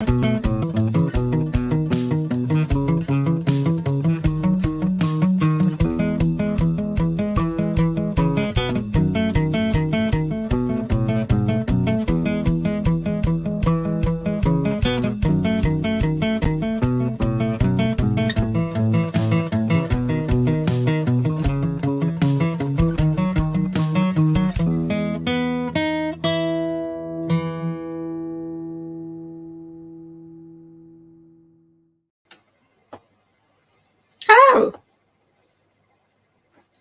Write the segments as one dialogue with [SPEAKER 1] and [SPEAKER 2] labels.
[SPEAKER 1] Hello.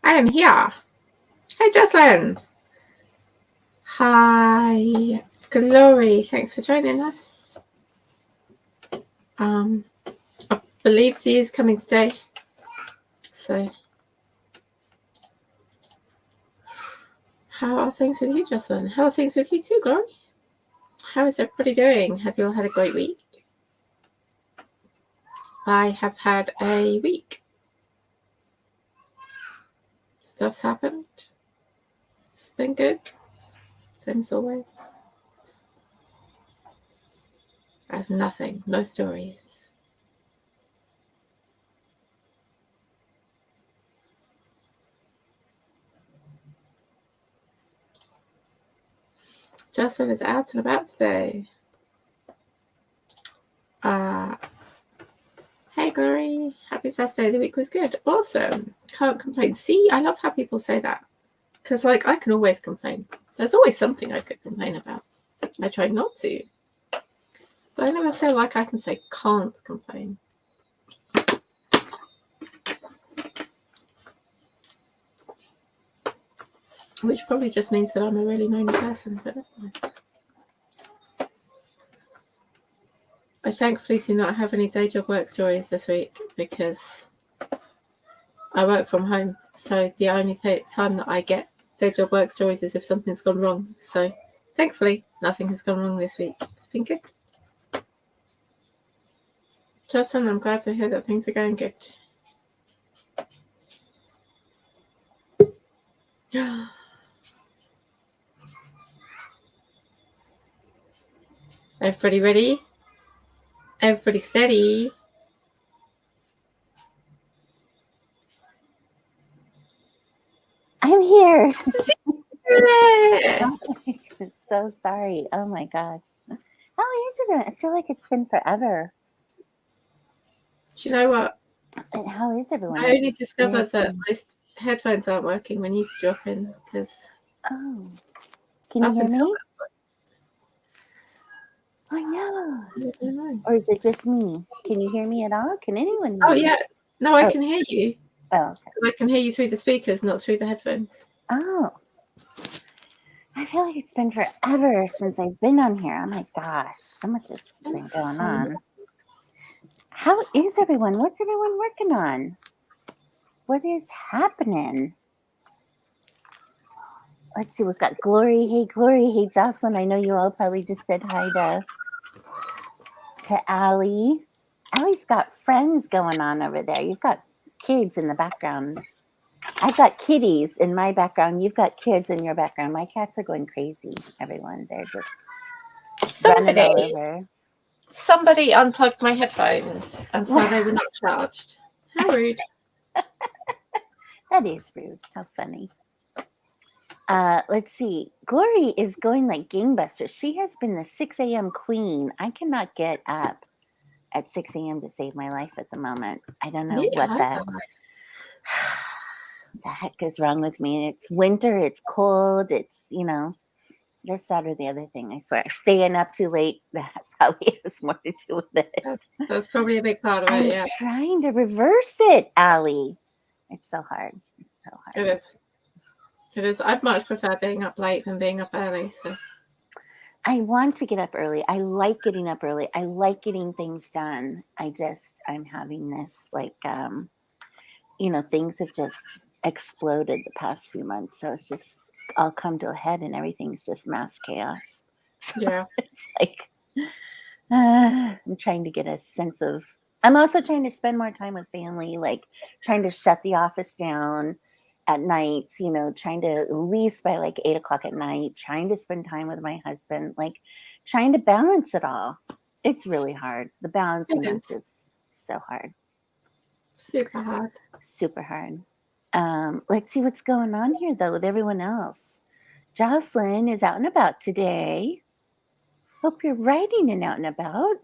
[SPEAKER 1] I am here. Hi, Jocelyn. Hi, Glory. Thanks for joining us. I believe Z is coming today. So, how are things with you, Jocelyn? How are things with you too, Glory? How is everybody doing? Have you all had a great week? I have had a week. Stuff's happened. It's been good. Same as always. I have nothing. No stories. Jocelyn is out and about today. Hey, Glory. Happy Saturday. The week was good. Awesome. Can't complain. See, I love how people say that. Because, like, I can always complain. There's always something I could complain about. I try not to. But I never feel like I can say can't complain. Which probably just means that I'm a really moany person. But I thankfully do not have any day job work stories this week because I work from home. So the only time that I get day job work stories is if something's gone wrong. So thankfully, nothing has gone wrong this week. It's been good. Justin, I'm glad to hear that things are going good. Everybody ready? Everybody steady?
[SPEAKER 2] I'm here.
[SPEAKER 1] Yeah.
[SPEAKER 2] So sorry. Oh my gosh. How is it? I feel like it's been forever.
[SPEAKER 1] Do you know what?
[SPEAKER 2] And how is everyone?
[SPEAKER 1] I only discovered that my headphones aren't working when you drop in because.
[SPEAKER 2] Oh, can you hear me? I know.
[SPEAKER 1] So nice.
[SPEAKER 2] Or is it just me? Can you hear me at all? Can anyone hear
[SPEAKER 1] Oh
[SPEAKER 2] me?
[SPEAKER 1] yeah. No, I can hear you.
[SPEAKER 2] Oh, okay.
[SPEAKER 1] I can hear you through the speakers, not through the headphones.
[SPEAKER 2] Oh. I feel like it's been forever since I've been on here. Oh my gosh, so much has been going on. How is everyone? What's everyone working on? What is happening? Let's see, we've got Glory. Hey, Glory. Hey, Jocelyn. I know you all probably just said hi to Allie. Allie's got friends going on over there. You've got kids in the background. I've got kitties in my background. You've got kids in your background. My cats are going crazy, everyone. They're just running all over.
[SPEAKER 1] Somebody unplugged my headphones, and so they were not charged. How rude.
[SPEAKER 2] That is rude. How funny. Let's see. Glory is going like gangbusters. She has been the 6 a.m. queen. I cannot get up at 6 a.m. to save my life at the moment. I don't know what the heck is wrong with me. It's winter. It's cold. It's, this, that, or the other thing. I swear. Staying up too late, that probably has more to do with it.
[SPEAKER 1] That's probably a big part of it, yeah.
[SPEAKER 2] I'm trying to reverse it, Allie. It's so hard. It's so hard.
[SPEAKER 1] It is. It is. I'd much prefer being up late than being up early. So
[SPEAKER 2] I want to get up early. I like getting up early. I like getting things done. I'm having this things have just exploded the past few months. So it's just all come to a head and everything's just mass chaos. So
[SPEAKER 1] yeah.
[SPEAKER 2] It's like I'm trying to get a sense of. I'm also trying to spend more time with family, like trying to shut the office down at nights, trying to at least by like 8 o'clock at night, trying to spend time with my husband, like trying to balance it all. It's really hard. The balancing
[SPEAKER 1] It
[SPEAKER 2] act
[SPEAKER 1] is
[SPEAKER 2] is so hard,
[SPEAKER 1] super hard.
[SPEAKER 2] super hard. Let's see what's going on here though with everyone else. Jocelyn is out and about today. Hope you're writing and out and about.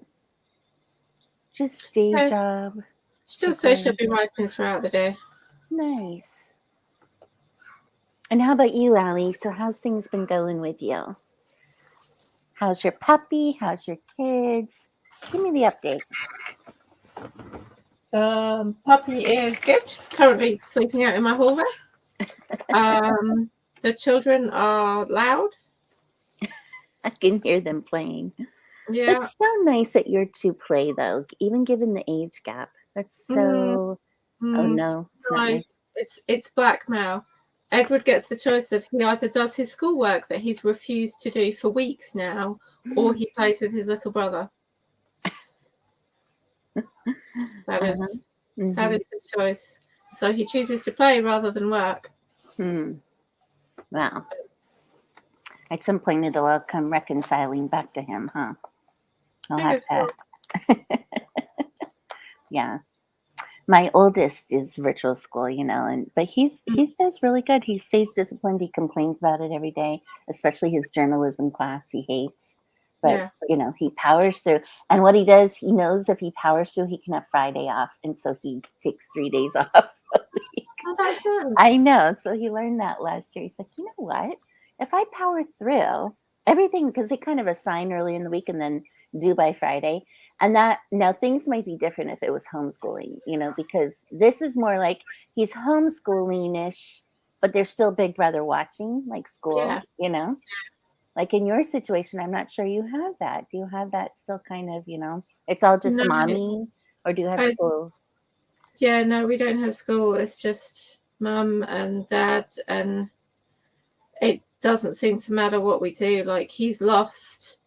[SPEAKER 2] Just day
[SPEAKER 1] Yeah,
[SPEAKER 2] job.
[SPEAKER 1] she does say she'll
[SPEAKER 2] Okay.
[SPEAKER 1] be writing throughout the day.
[SPEAKER 2] Nice. And how about you, Allie? So how's things been going with you? How's your puppy? How's your kids? Give me the update.
[SPEAKER 1] Puppy is good. Currently sleeping out in my hallway. The children are loud.
[SPEAKER 2] I can hear them playing.
[SPEAKER 1] Yeah.
[SPEAKER 2] It's so nice that your two play though, even given the age gap. That's so. Oh no, it's not
[SPEAKER 1] No,
[SPEAKER 2] nice.
[SPEAKER 1] it's blackmail. Edward gets the choice of he either does his schoolwork that he's refused to do for weeks now, or he plays with his little brother. That is his choice. So he chooses to play rather than work.
[SPEAKER 2] Wow. At some point, it'll all come reconciling back to him, huh? I'll have to. Yeah. My oldest is virtual school, but he does really good. He stays disciplined. He complains about it every day, especially his journalism class he hates. But, he powers through. And what he does, he knows if he powers through, he can have Friday off. And so he takes 3 days off a week.
[SPEAKER 1] Oh, that's nice.
[SPEAKER 2] I know. So he learned that last year. He's like, you know what? If I power through everything, because they kind of assign early in the week and then do by Friday. And that now things might be different if it was homeschooling, because this is more like he's homeschooling-ish, but there's still Big Brother watching, like school, Like in your situation, I'm not sure you have that. Do you have that still kind of, it's all just mommy, or do you have school?
[SPEAKER 1] Yeah, no, we don't have school. It's just mum and dad, and it doesn't seem to matter what we do. Like he's lost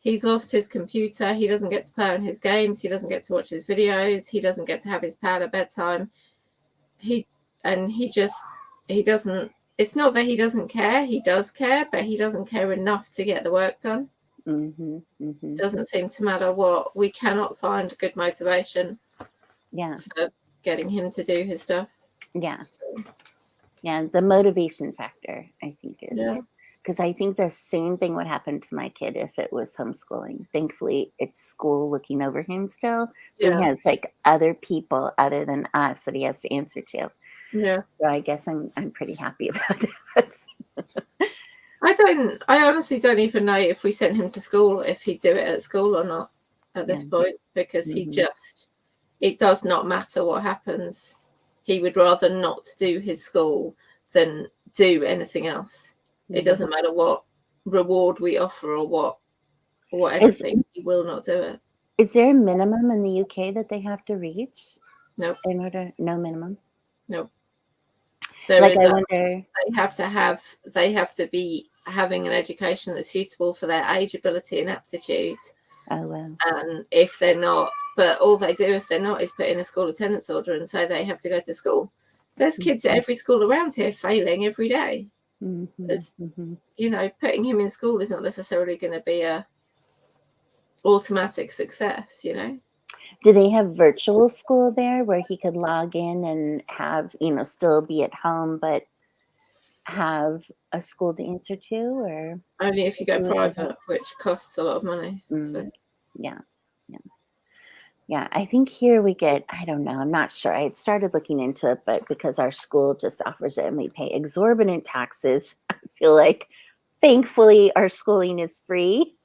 [SPEAKER 1] his computer. He doesn't get to play on his games. He doesn't get to watch his videos. He doesn't get to have his pad at bedtime. He doesn't. It's not that he doesn't care. He does care, but he doesn't care enough to get the work done. Doesn't seem to matter what. We cannot find good motivation. For getting him to do his stuff.
[SPEAKER 2] Yeah, the motivation factor, I think, is because I think the same thing would happen to my kid if it was homeschooling. Thankfully, it's school looking over him still. So he has like other people other than us that he has to answer to.
[SPEAKER 1] Yeah.
[SPEAKER 2] So I guess I'm pretty happy about that.
[SPEAKER 1] I honestly don't even know if we sent him to school, if he'd do it at school or not at this point, because it does not matter what happens. He would rather not do his school than do anything else. It doesn't matter what reward we offer or anything. He will not do it.
[SPEAKER 2] Is there a minimum in the UK that they have to reach?
[SPEAKER 1] No.
[SPEAKER 2] No minimum?
[SPEAKER 1] No.
[SPEAKER 2] I wonder.
[SPEAKER 1] They have to be having an education that's suitable for their age, ability, and aptitude.
[SPEAKER 2] Oh, wow.
[SPEAKER 1] And if they're not, but all they do if they're not is put in a school attendance order and say they have to go to school. There's kids at every school around here failing every day. Putting him in school is not necessarily going to be a automatic success,
[SPEAKER 2] Do they have virtual school there where he could log in and have, still be at home, but have a school to answer to? Or
[SPEAKER 1] only if you go private, which costs a lot of money. So.
[SPEAKER 2] Yeah, I think here we get, I don't know, I'm not sure. I had started looking into it, but because our school just offers it and we pay exorbitant taxes, I feel like thankfully our schooling is free.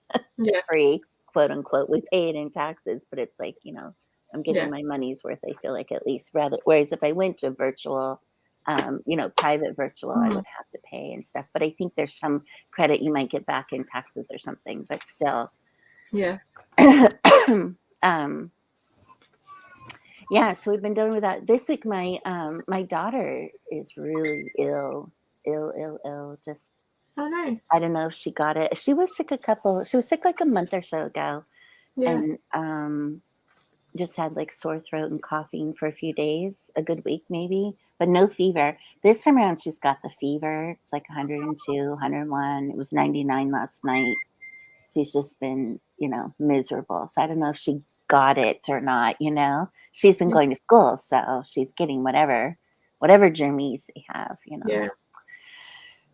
[SPEAKER 2] Free, quote unquote. We pay it in taxes, but it's like, I'm getting my money's worth, I feel like, at least. Whereas if I went to virtual, private virtual, I would have to pay and stuff. But I think there's some credit you might get back in taxes or something, but still.
[SPEAKER 1] Yeah.
[SPEAKER 2] Yeah, so we've been dealing with that. This week, my daughter is really ill. Just,
[SPEAKER 1] oh no,
[SPEAKER 2] I don't know if she got it. She was sick like a month or so ago, and just had like sore throat and coughing for a few days, a good week maybe, but no fever. This time around, she's got the fever. It's like 102, 101. It was 99 last night. she's just been, miserable. So I don't know if she got it or not, She's been
[SPEAKER 1] Yeah.
[SPEAKER 2] going to school, so she's getting whatever germies they have,
[SPEAKER 1] Yeah.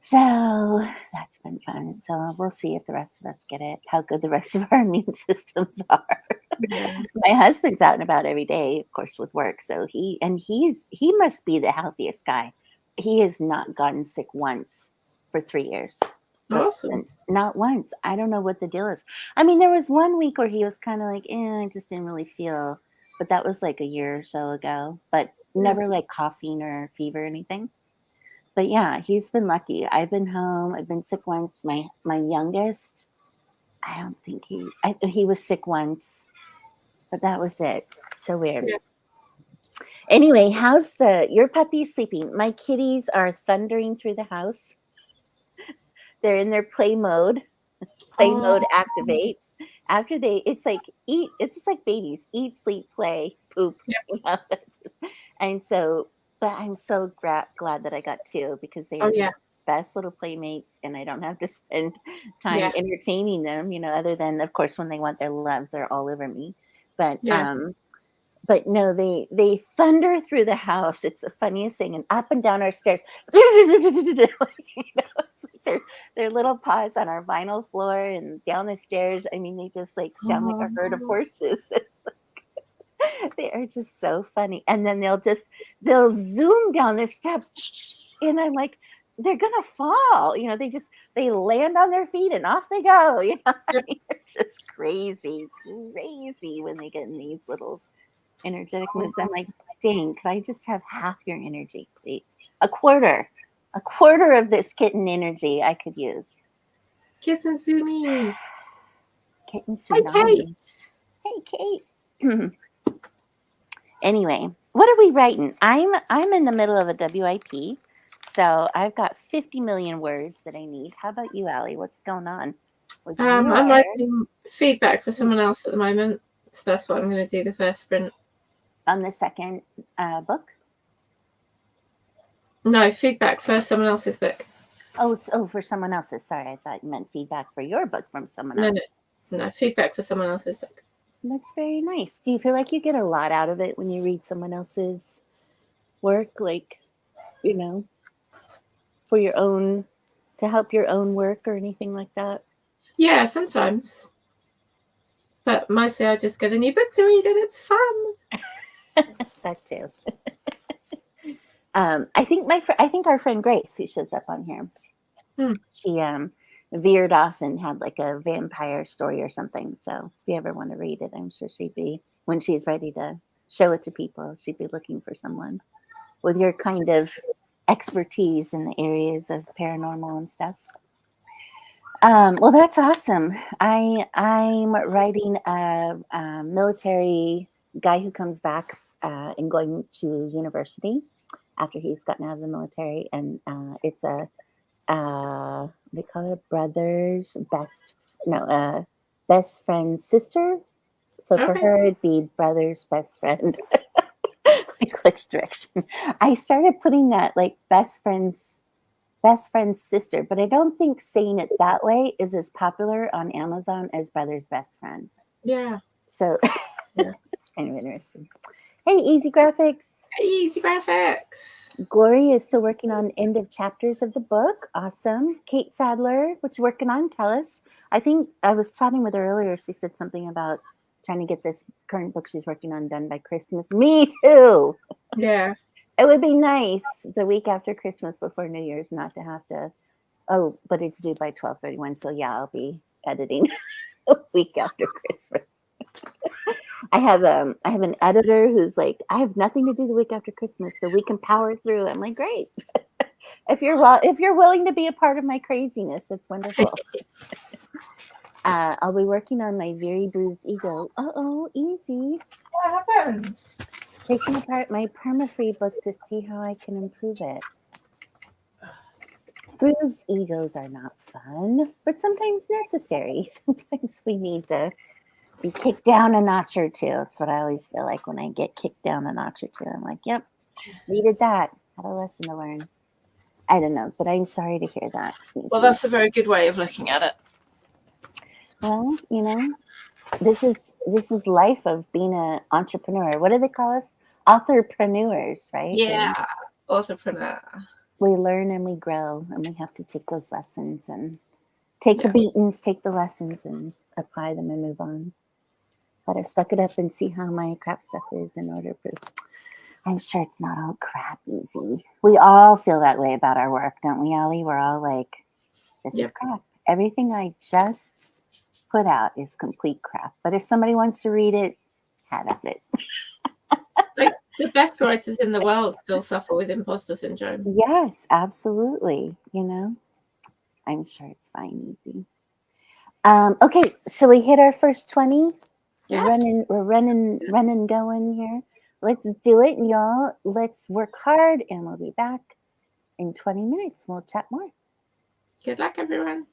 [SPEAKER 2] So that's been fun. So we'll see if the rest of us get it, how good the rest of our immune systems are.
[SPEAKER 1] Yeah.
[SPEAKER 2] My husband's out and about every day, of course, with work. So he must be the healthiest guy. He has not gotten sick once for 3 years.
[SPEAKER 1] Awesome.
[SPEAKER 2] Not once. I don't know what the deal is. I mean, there was 1 week where he was kind of like, I just didn't really feel, but that was like a year or so ago. But never like coughing or fever or anything. But yeah, he's been lucky. I've been home. I've been sick once. My youngest, I don't think he was sick once, but that was it. So weird.
[SPEAKER 1] Yeah.
[SPEAKER 2] Anyway, how's your puppy's sleeping? My kitties are thundering through the house. They're in their play mode. Play mode activate. After it's like eat. It's just like babies: eat, sleep, play, poop.
[SPEAKER 1] Yep.
[SPEAKER 2] And so, but I'm so glad that I got 2 because they are the best little playmates, and I don't have to spend time entertaining them. Other than, of course, when they want their loves, they're all over me. But but no, they thunder through the house. It's the funniest thing, and up and down our stairs. Their little paws on our vinyl floor and down the stairs. I mean, they just like sound like a herd of horses. They are just so funny. And then they'll zoom down the steps, and I'm like, they're gonna fall. They land on their feet and off they go. I mean, they're just crazy when they get in these little energetic moods. I'm like, dang, could I just have half your energy, please? A quarter of this kitten energy I could use.
[SPEAKER 1] Kitten Zoomies.
[SPEAKER 2] Kitten
[SPEAKER 1] Hi,
[SPEAKER 2] Tsunami.
[SPEAKER 1] Kate.
[SPEAKER 2] Hey, Kate. Anyway, what are we writing? I'm in the middle of a WIP, so I've got 50 million words that I need. How about you, Allie? What's going on?
[SPEAKER 1] I'm writing feedback for someone else at the moment, so that's what I'm going to do the first sprint.
[SPEAKER 2] On the second book?
[SPEAKER 1] No, feedback for someone else's book.
[SPEAKER 2] Oh, for someone else's. Sorry, I thought you meant feedback for your book from someone else.
[SPEAKER 1] No, feedback for someone else's book.
[SPEAKER 2] That's very nice. Do you feel like you get a lot out of it when you read someone else's work? Like, for your own, to help your own work or anything like that?
[SPEAKER 1] Yeah, sometimes. But mostly I just get a new book to read and it's fun.
[SPEAKER 2] That too. I think our friend Grace, who shows up on here, she veered off and had like a vampire story or something. So if you ever want to read it, I'm sure she'd be, when she's ready to show it to people, she'd be looking for someone with your kind of expertise in the areas of paranormal and stuff. Well, that's awesome. I'm writing a military guy who comes back and going to university after he's gotten out of the military, and it's a they call it best friend sister. So for her, it'd be brother's best friend. Like which direction? I started putting that like best friend's sister, but I don't think saying it that way is as popular on Amazon as brother's best friend.
[SPEAKER 1] Yeah.
[SPEAKER 2] So it's kind of interesting. Hey, Easy Graphics.
[SPEAKER 1] Hey, Easy Graphics.
[SPEAKER 2] Glory is still working on end of chapters of the book. Awesome. Kate Sadler, what you working on? Tell us. I think I was chatting with her earlier. She said something about trying to get this current book she's working on done by Christmas. Me too.
[SPEAKER 1] Yeah.
[SPEAKER 2] It would be nice the week after Christmas before New Year's not to have to. Oh, but it's due by 12/31. So yeah, I'll be editing a week after Christmas. I have an editor who's like, I have nothing to do the week after Christmas, so we can power through. I'm like, great. If you're willing to be a part of my craziness, it's wonderful. I'll be working on my very bruised ego. Easy.
[SPEAKER 1] What happened?
[SPEAKER 2] Taking apart my perma-free book to see how I can improve it. Bruised egos are not fun, but sometimes necessary. Sometimes we need to be kicked down a notch or two. That's what I always feel like when I get kicked down a notch or two. I'm like, yep, needed that. Had a lesson to learn. I don't know, but I'm sorry to hear that.
[SPEAKER 1] Well, that's a very good way of looking at it.
[SPEAKER 2] Well, this is life of being an entrepreneur. What do they call us? Authorpreneurs, right?
[SPEAKER 1] Yeah,
[SPEAKER 2] And
[SPEAKER 1] entrepreneur.
[SPEAKER 2] we learn and we grow, and we have to take those lessons and take the
[SPEAKER 1] Yeah.
[SPEAKER 2] beatings, take the lessons, and apply them and move on. But I suck it up and see how my crap stuff is in order to. I'm sure it's not all crap easy. We all feel that way about our work, don't we, Allie? We're all like, this is
[SPEAKER 1] Yep.
[SPEAKER 2] crap. Everything I just put out is complete crap. But if somebody wants to read it, have at it.
[SPEAKER 1] Like the best writers in the world still suffer with imposter syndrome.
[SPEAKER 2] Yes, absolutely. I'm sure it's fine, easy. Okay, shall we hit our first 20?
[SPEAKER 1] Yeah.
[SPEAKER 2] We're running, going here. Let's do it, y'all. Let's work hard, and we'll be back in 20 minutes. We'll chat more.
[SPEAKER 1] Good luck, everyone.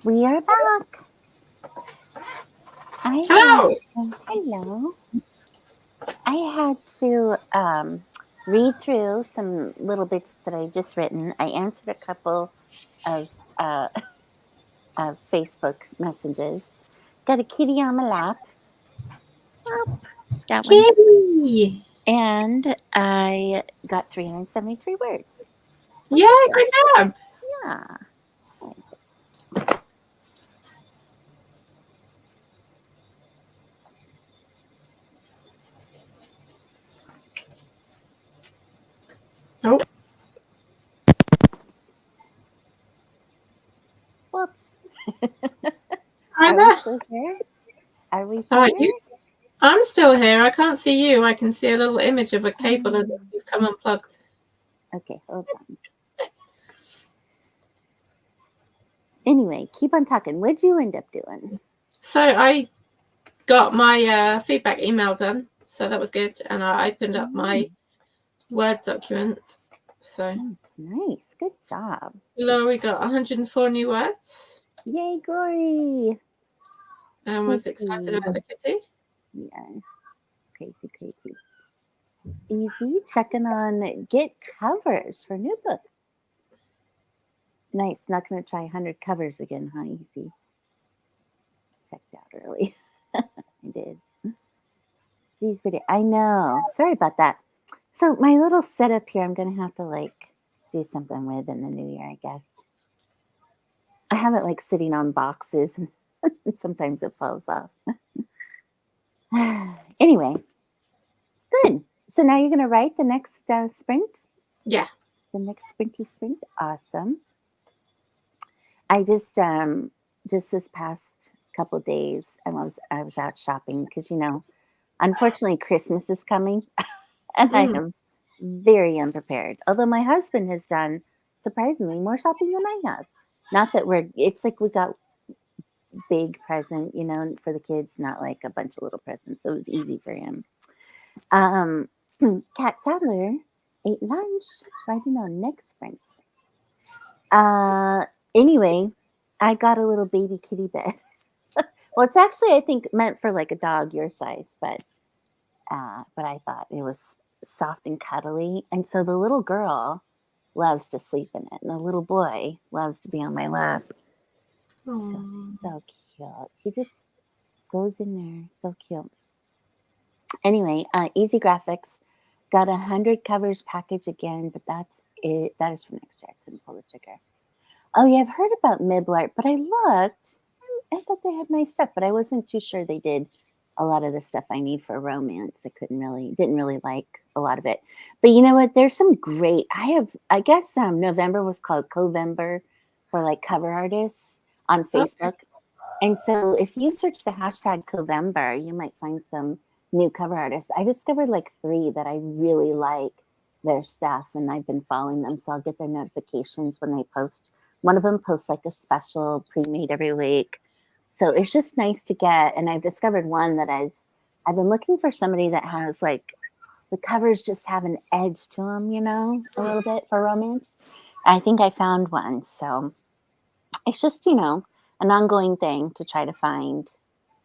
[SPEAKER 2] We are back.
[SPEAKER 1] Hello.
[SPEAKER 2] Hello. I had to read through some little bits that I just written. I answered a couple of uh, Facebook messages. Got a kitty on my lap. Oh, got one.
[SPEAKER 1] Kitty.
[SPEAKER 2] And I got 373 words.
[SPEAKER 1] Yeah, great job.
[SPEAKER 2] Yeah.
[SPEAKER 1] Oh,
[SPEAKER 2] Whoops.
[SPEAKER 1] hi
[SPEAKER 2] Are we
[SPEAKER 1] there.
[SPEAKER 2] still here? Are we
[SPEAKER 1] Uh,
[SPEAKER 2] here?
[SPEAKER 1] you, I'm still here. I can't see you. I can see a little image of a cable as if you've come unplugged.
[SPEAKER 2] Okay, hold on. Anyway, keep on talking. What'd you end up doing?
[SPEAKER 1] So I got my feedback email done. So that was good. And I opened up my Word document. So
[SPEAKER 2] Nice. Good job.
[SPEAKER 1] Laurie got 104 new words
[SPEAKER 2] Yay, Glory.
[SPEAKER 1] and was excited about the kitty.
[SPEAKER 2] Yes. Crazy. Easy. Checking on get covers for new book. Nice. Not going to try 100 covers again, huh? Easy. Checked out early. I did. These video. I know. Sorry about that. So my little setup here, I'm going to have to do something with in the new year, I guess. I have it sitting on boxes and sometimes it falls off. Anyway, good. So now you're going to write the next sprint?
[SPEAKER 1] Yeah.
[SPEAKER 2] The next sprinty sprint? Awesome. I just this past couple of days, I was out shopping because, unfortunately Christmas is coming and I am very unprepared. Although my husband has done surprisingly more shopping than I have. Not that it's like we got big present, for the kids, not like a bunch of little presents. So it was easy for him. Kat Sadler ate lunch, so I don't know, next sprint. Anyway, I got a little baby kitty bed. Well, it's actually, I think, meant for a dog your size, but I thought it was soft and cuddly. And so the little girl loves to sleep in it, and the little boy loves to be on my lap. So she's so cute. She just goes in there. So cute. Anyway, Easy Graphics got 100 covers package again, but that's it. That is for next year. I couldn't pull the trigger. Oh yeah, I've heard about Miblart, but I looked. I thought they had nice stuff, but I wasn't too sure they did a lot of the stuff I need for romance. I didn't really like a lot of it. But you know what? There's some great. I guess November was called Covember for cover artists on Facebook. Okay. And so if you search the hashtag Covember, you might find some new cover artists. I discovered 3 that I really like their stuff, and I've been following them, so I'll get their notifications when they post. One of them posts a special pre-made every week. So it's just nice to get. And I've discovered one that I've been looking for somebody that has the covers just have an edge to them, a little bit for romance. I think I found one. So it's just, an ongoing thing to try to find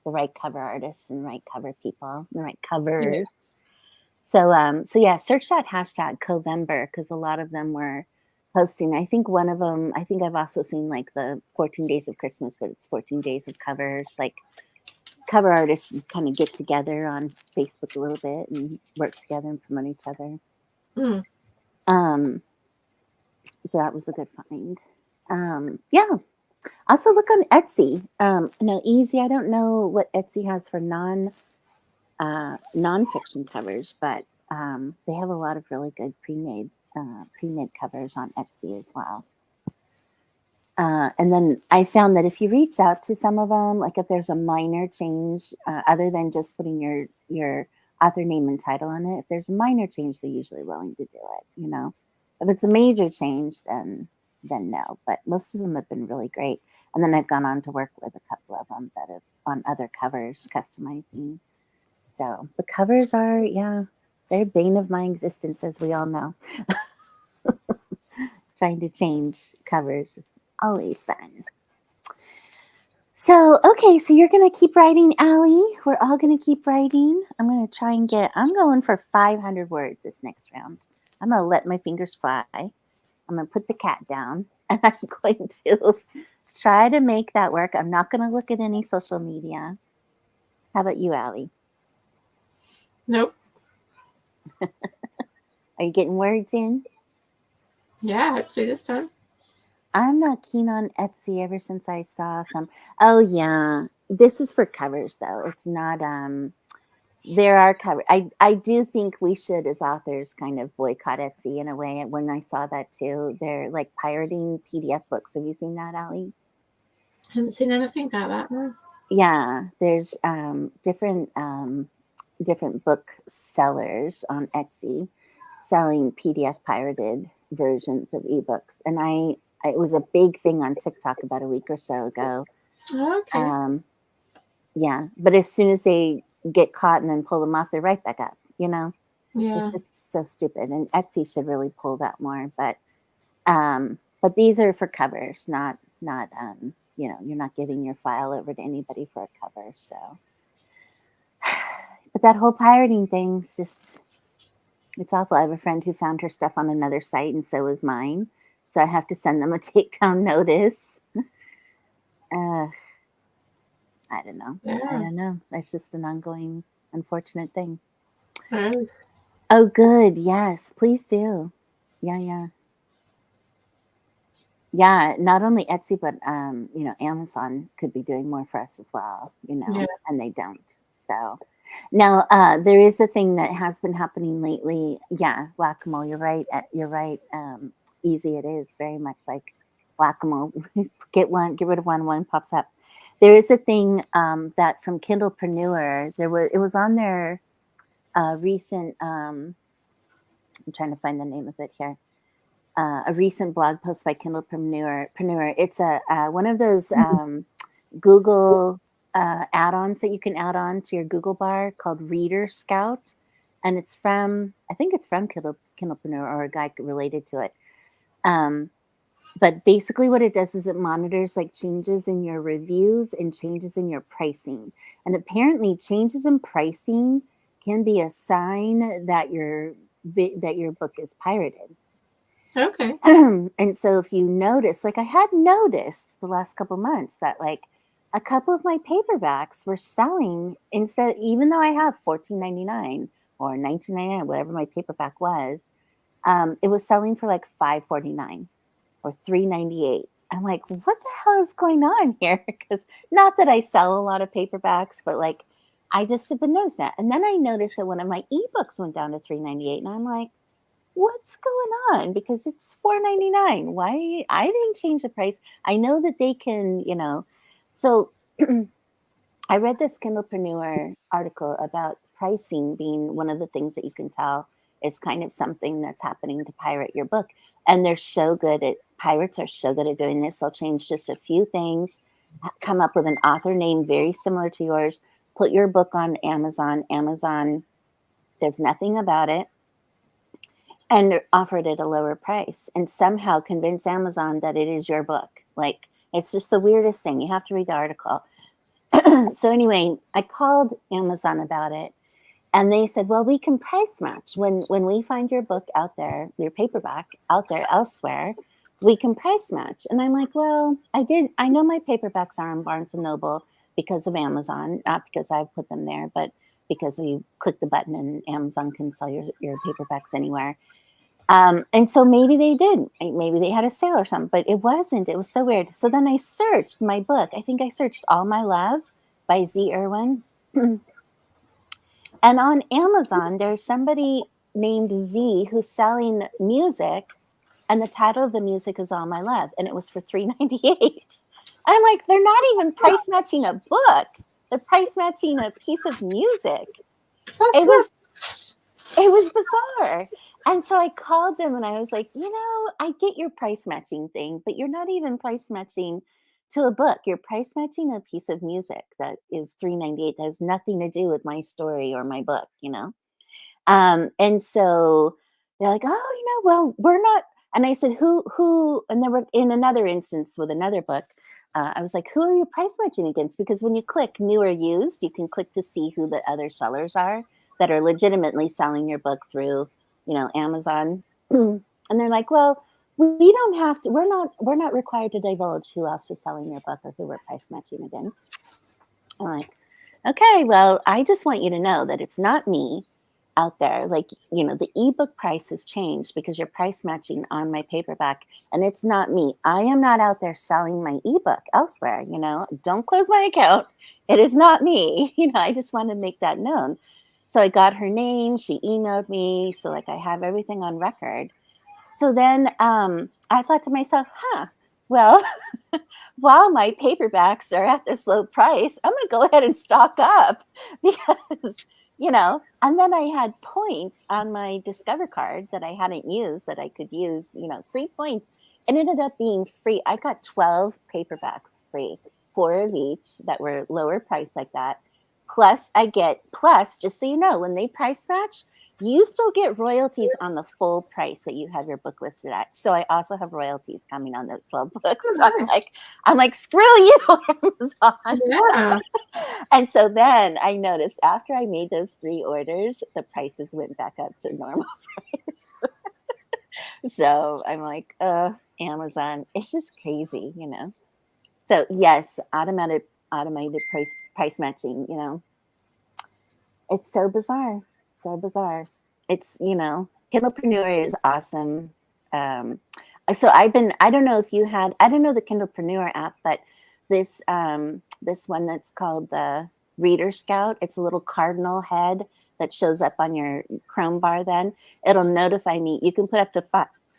[SPEAKER 2] the right cover artists and the right cover people, the right covers. Yeah. So yeah, search that hashtag Covember because a lot of them were posting. I think one of them, I've also seen the 14 Days of Christmas, but it's 14 days of covers. Cover artists kind of get together on Facebook a little bit and work together and promote each other. So that was a good find. Yeah. Also look on Etsy. No, Easy. I don't know what Etsy has for nonfiction covers, but they have a lot of really good pre-made covers on Etsy as well. And then I found that if you reach out to some of them, if there's a minor change, other than just putting your author name and title on it, if there's a minor change, they're usually willing to do it. If it's a major change, then no. But most of them have been really great. And then I've gone on to work with a couple of them that have on other covers, customizing. So the covers are, they're bane of my existence, as we all know. Trying to change covers is always fun. So, okay, so you're going to keep writing, Allie. We're all going to keep writing. I'm going to try and I'm going for 500 words this next round. I'm going to let my fingers fly. I'm going to put the cat down and I'm going to try to make that work. I'm not going to look at any social media. How about you, Allie?
[SPEAKER 1] Nope.
[SPEAKER 2] Are you getting words in?
[SPEAKER 1] Yeah, hopefully this time.
[SPEAKER 2] I'm not keen on Etsy ever since I saw some. Oh yeah, this is for covers though. It's not. There are covers. I do think we should, as authors, kind of boycott Etsy in a way. And when I saw that too, they're like pirating PDF books. Have you seen that, Allie?
[SPEAKER 1] I haven't seen anything about that. No.
[SPEAKER 2] Yeah, there's different book sellers on Etsy selling PDF pirated versions of ebooks, and it was a big thing on TikTok about a week or so ago.
[SPEAKER 1] Oh, okay.
[SPEAKER 2] Yeah, but as soon as they get caught and then pull them off, they're right back up.
[SPEAKER 1] Yeah.
[SPEAKER 2] It's just so stupid, and Etsy should really pull that more. But these are for covers, not you're not giving your file over to anybody for a cover. So, but that whole pirating thing's just, it's awful. I have a friend who found her stuff on another site, and so is mine. So I have to send them a takedown notice. I don't know.
[SPEAKER 1] Yeah.
[SPEAKER 2] I don't know. That's just an ongoing, unfortunate thing.
[SPEAKER 1] Nice.
[SPEAKER 2] Oh, good. Yes, please do. Yeah. Yeah, not only Etsy, but Amazon could be doing more for us as well,
[SPEAKER 1] Yeah.
[SPEAKER 2] and they don't. So now there is a thing that has been happening lately. Yeah, whack-a-mole. You're right. You're right. Easy it is, very much like whack-a-mole. Get rid of one pops up. There is a thing that from Kindlepreneur. It was on their recent. I'm trying to find the name of it here. A recent blog post by Kindlepreneur. It's a one of those Google add-ons that you can add on to your Google bar called Reader Scout, and I think it's from Kindlepreneur or a guy related to it. But basically, what it does is it monitors like changes in your reviews and changes in your pricing, and apparently, changes in pricing can be a sign that your book is pirated.
[SPEAKER 1] Okay.
[SPEAKER 2] And so if you notice, like I had noticed the last couple months that like a couple of my paperbacks were selling instead, even though I have $14.99 or $19.99, whatever my paperback was, it was selling for like $5.49 or $3.98. I'm like, what the hell is going on here? Because not that I sell a lot of paperbacks, but like I just have been noticing that. And then I noticed that one of my ebooks went down to $3.98, and I'm like, what's going on? Because it's $4.99. Why? I didn't change the price. I know that they can, So I read this Kindlepreneur article about pricing being one of the things that you can tell is kind of something that's happening to pirate your book. And pirates are so good at doing this. They'll change just a few things, come up with an author name very similar to yours, put your book on Amazon. Amazon does nothing about it, and offer it at a lower price, and somehow convince Amazon that it is your book. Like, it's just the weirdest thing. You have to read the article. So anyway, I called Amazon about it, and they said, well, we can price match. When we find your book out there, your paperback out there elsewhere, we can price match. And I'm like, well, I know my paperbacks are on Barnes & Noble because of Amazon, not because I've put them there, but because you click the button and Amazon can sell your paperbacks anywhere. And so maybe they did. Maybe they had a sale or something, but it wasn't. It was so weird. So then I searched my book. I think I searched All My Love by Z. Irwin. And on Amazon, there's somebody named Z who's selling music, and the title of the music is All My Love, and it was for $3.98. I'm like, they're not even price matching a book. They're price matching a piece of music. It was bizarre. And so I called them and I was like, I get your price matching thing, but you're not even price matching to a book. You're price matching a piece of music that is $3.98. That has nothing to do with my story or my book, And so they're like, well, we're not. And I said, who? And there were in another instance with another book, I was like, who are you price matching against? Because when you click new or used, you can click to see who the other sellers are that are legitimately selling your book through, Amazon. And they're like, well, we don't have to, we're not required to divulge who else is selling your book or who we're price matching against. I'm like, okay, well, I just want you to know that it's not me out there. Like, the ebook price has changed because you're price matching on my paperback, and it's not me. I am not out there selling my ebook elsewhere. Don't close my account. It is not me. I just want to make that known. So I got her name. She emailed me. So like I have everything on record. So then I thought to myself, well, while my paperbacks are at this low price, I'm going to go ahead and stock up because, and then I had points on my Discover card that I hadn't used that I could use, free points. It ended up being free. I got 12 paperbacks free, 4 of each that were lower price like that. Plus, just so you know, when they price match, you still get royalties on the full price that you have your book listed at. So I also have royalties coming on those 12 books.
[SPEAKER 1] Oh, nice.
[SPEAKER 2] I'm like, screw you, Amazon.
[SPEAKER 1] Yeah.
[SPEAKER 2] And so then I noticed after I made those 3 orders, the prices went back up to normal price. So I'm like, Amazon, it's just crazy, So yes, automated price matching, it's so bizarre. So bizarre. It's, Kindlepreneur is awesome. So I don't know if you had, I don't know the Kindlepreneur app, but this one that's called the Reader Scout, it's a little cardinal head that shows up on your Chrome bar. Then it'll notify me. You can put up to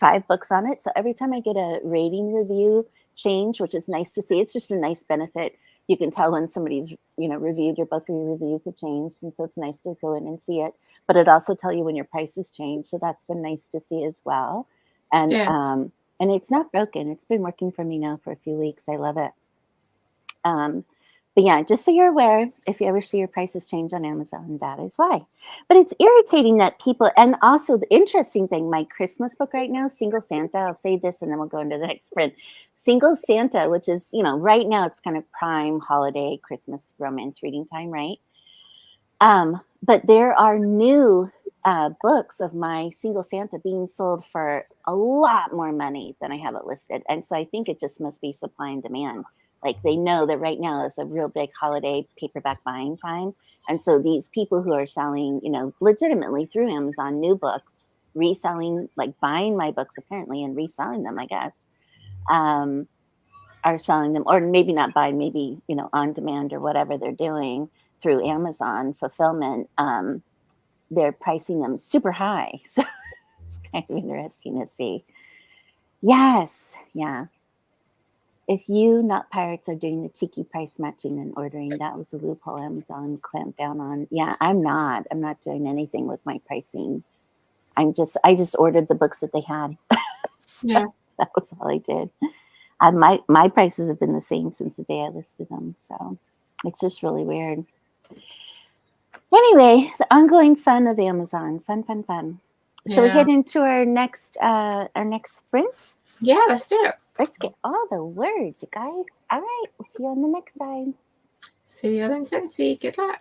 [SPEAKER 2] 5 books on it. So every time I get a rating review change, which is nice to see, it's just a nice benefit. You can tell when somebody's, reviewed your book or your reviews have changed. And so it's nice to go in and see it. But it also tell you when your prices change. So that's been nice to see as well. And and it's not broken. It's been working for me now for a few weeks. I love it. But yeah, just so you're aware, if you ever see your prices change on Amazon, that is why. But it's irritating that people, and also the interesting thing, my Christmas book right now, Single Santa, I'll say this and then we'll go into the next print. Single Santa, which is, right now it's kind of prime holiday Christmas romance reading time, right? But there are new books of my Single Santa being sold for a lot more money than I have it listed. And so I think it just must be supply and demand. Like they know that right now is a real big holiday paperback buying time. And so these people who are selling, legitimately through Amazon, new books, reselling, like buying my books apparently and reselling them, I guess, are selling them, or maybe not buying, maybe, on demand or whatever they're doing through Amazon fulfillment. They're pricing them super high. So it's kind of interesting to see. Yes. Yeah. If you, not pirates, are doing the cheeky price matching and ordering, that was a loophole Amazon clamped down on. Yeah, I'm not doing anything with my pricing. I just ordered the books that they had. So that was all I did. My prices have been the same since the day I listed them. So it's just really weird. Anyway, the ongoing fun of Amazon. Fun. Shall we get into our next sprint?
[SPEAKER 1] Yeah, let's do it.
[SPEAKER 2] Let's get all the words, you guys. All right, we'll see you on the next side.
[SPEAKER 1] See you in 20. Good luck.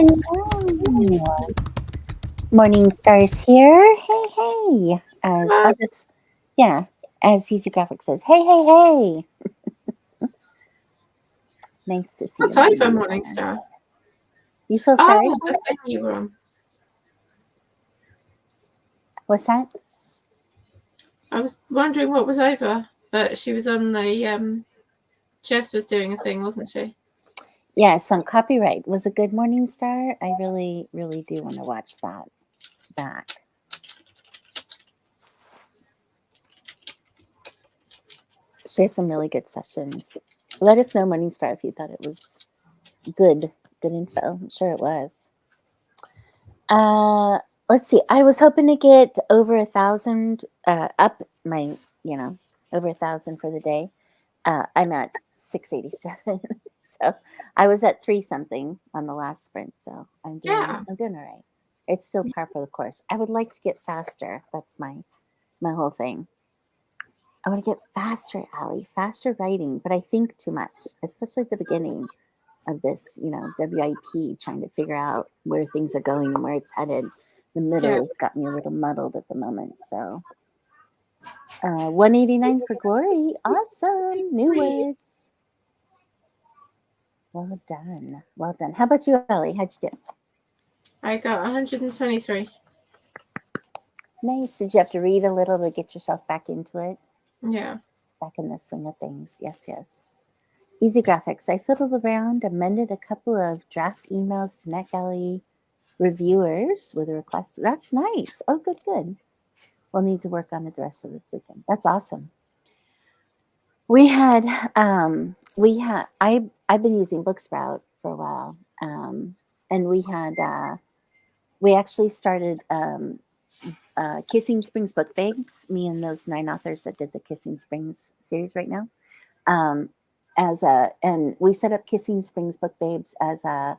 [SPEAKER 2] Hello. Morning Stars here. Hey, hey. I'll just, yeah, as Easy Graphic says, hey, hey, hey. Nice to see
[SPEAKER 1] What's
[SPEAKER 2] you.
[SPEAKER 1] over Morningstar?
[SPEAKER 2] You feel sorry?
[SPEAKER 1] Oh, the thing you were on.
[SPEAKER 2] What's that?
[SPEAKER 1] I was wondering what was over, but she was on the Jess was doing a thing, wasn't she?
[SPEAKER 2] Yeah, it's on copyright. Was it good Morning Star? I really, really do want to watch that back. She has some really good sessions. Let us know, Morning Star, if you thought it was good info. I'm sure it was. Let's see. I was hoping to get over 1,000 up my, over 1,000 for the day. I'm at 687. So I was at 3 something on the last sprint. So I'm doing all right. It's still par for the course. I would like to get faster. That's my whole thing. I want to get faster, Allie, faster writing, but I think too much, especially at the beginning of this, WIP, trying to figure out where things are going and where it's headed. The middle has got me a little muddled at the moment. So 189 for Glory. Awesome. New words. Well done. Well done. How about you, Ellie? How'd you do?
[SPEAKER 1] I got 123.
[SPEAKER 2] Nice. Did you have to read a little to get yourself back into it?
[SPEAKER 1] Yeah.
[SPEAKER 2] Back in the swing of things. Yes, yes. Easy Graphics. I fiddled around, amended a couple of draft emails to NetGalley reviewers with a request. That's nice. Oh, good, good. We'll need to work on it the rest of this weekend. That's awesome. I've been using Booksprout for a while, and we actually started Kissing Springs Book Babes. Me and those 9 authors that did the Kissing Springs series right now. And we set up Kissing Springs Book Babes as a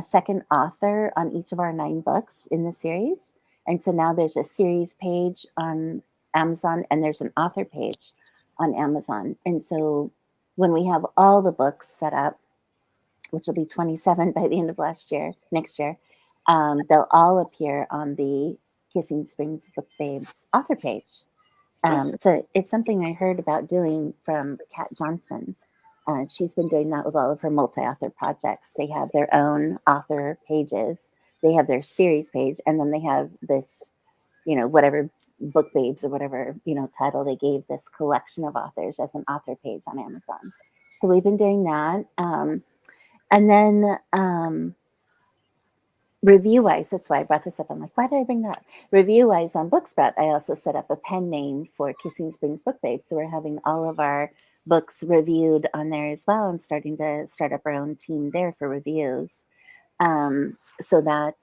[SPEAKER 2] second author on each of our 9 books in the series. And so now there's a series page on Amazon and there's an author page on Amazon. And so when we have all the books set up, which will be 27 by the end of next year, they'll all appear on the Kissing Springs Book Babes author page.
[SPEAKER 1] Awesome.
[SPEAKER 2] So it's something I heard about doing from Kat Johnson. She's been doing that with all of her multi-author projects. They have their own author pages. They have their series page, and then they have this, whatever Book Babes or whatever, title they gave this collection of authors as an author page on Amazon. So we've been doing that. And then review-wise, that's why I brought this up. I'm like, why did I bring that up? Review-wise on Booksprout, I also set up a pen name for Kissing Springs Book Babes. So we're having all of our books reviewed on there as well and starting to start up our own team there for reviews. So that,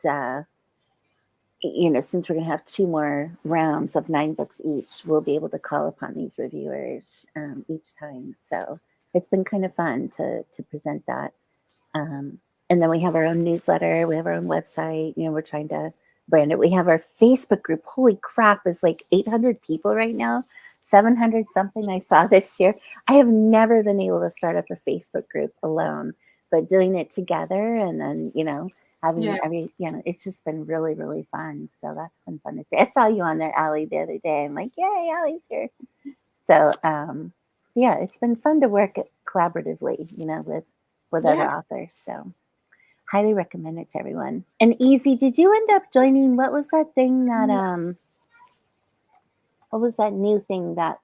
[SPEAKER 2] since we're going to have 2 more rounds of 9 books each, we'll be able to call upon these reviewers each time. So it's been kind of fun to present that. And then we have our own newsletter. We have our own website. We're trying to brand it. We have our Facebook group. Holy crap, it's like 800 people right now. 700 something I saw this year. I have never been able to start up a Facebook group alone, but doing it together and then, having it's just been really, really fun. So that's been fun to see. I saw you on there, Allie, the other day. I'm like, yay, Allie's here. So, yeah, it's been fun to work collaboratively, with other authors. So highly recommend it to everyone. And Easy, did you end up joining, what was that thing that, what was that new thing that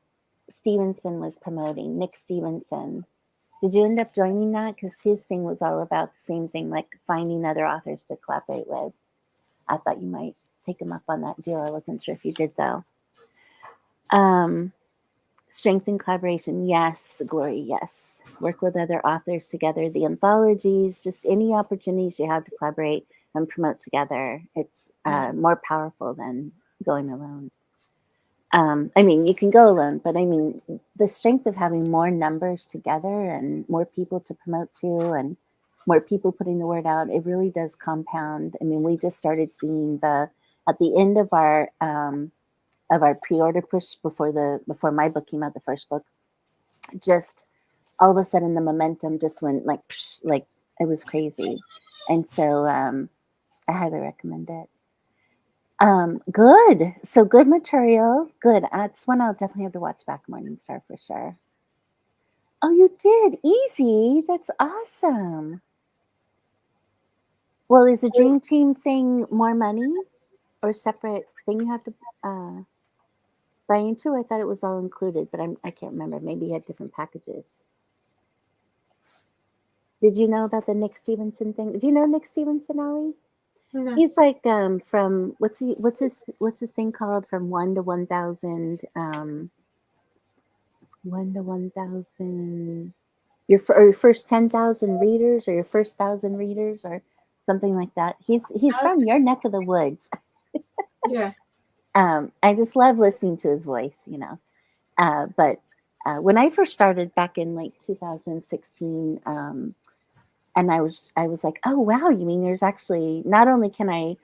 [SPEAKER 2] Stevenson was promoting, Nick Stevenson? Did you end up joining that? Because his thing was all about the same thing, like finding other authors to collaborate with. I thought you might take him up on that deal. I wasn't sure if you did, though. Strength and collaboration, yes. Glory, yes. Work with other authors together. The anthologies, just any opportunities you have to collaborate and promote together. It's more powerful than going alone. I mean, you can go alone, but I mean, the strength of having more numbers together and more people to promote to and more people putting the word out, it really does compound. I mean, we just started seeing at the end of our pre-order push before my book came out, the first book, just all of a sudden the momentum just went like it was crazy. And so I highly recommend it. Good. So good material. Good. That's one I'll definitely have to watch back, Morningstar, for sure. Oh, you did? Easy. That's awesome. Well, is the Dream Team thing more money or separate thing you have to buy into? I thought it was all included, but I can't remember. Maybe you had different packages. Did you know about the Nick Stevenson thing? Do you know Nick Stevenson, Ollie?
[SPEAKER 1] No.
[SPEAKER 2] He's like from what's his thing called, from 1 to 1,000, 1 to 1,000, your first 10,000 readers, or your first 1,000 readers, or something like that. He's from your neck of the woods.
[SPEAKER 1] Yeah.
[SPEAKER 2] I just love listening to his voice, you know. But when I first started back in like 2016, and I was like, oh wow, you mean there's actually, not only can I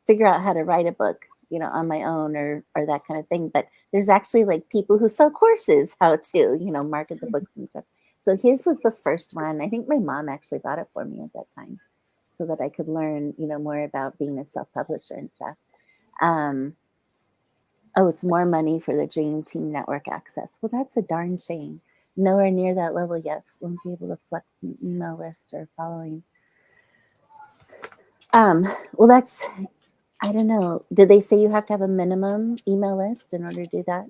[SPEAKER 2] figure out how to write a book, you know, on my own, or that kind of thing, but there's actually like people who sell courses how to, you know, market the books and stuff. So his was the first one. I think my mom actually bought it for me at that time, so that I could learn, you know, more about being a self-publisher and stuff. Oh, it's more money for the Dream Team Network access. Well, that's a darn shame. Nowhere near that level yet. Won't be able to flex an email list or following. Well, that's, I don't know. Did they say you have to have a minimum email list in order to do that?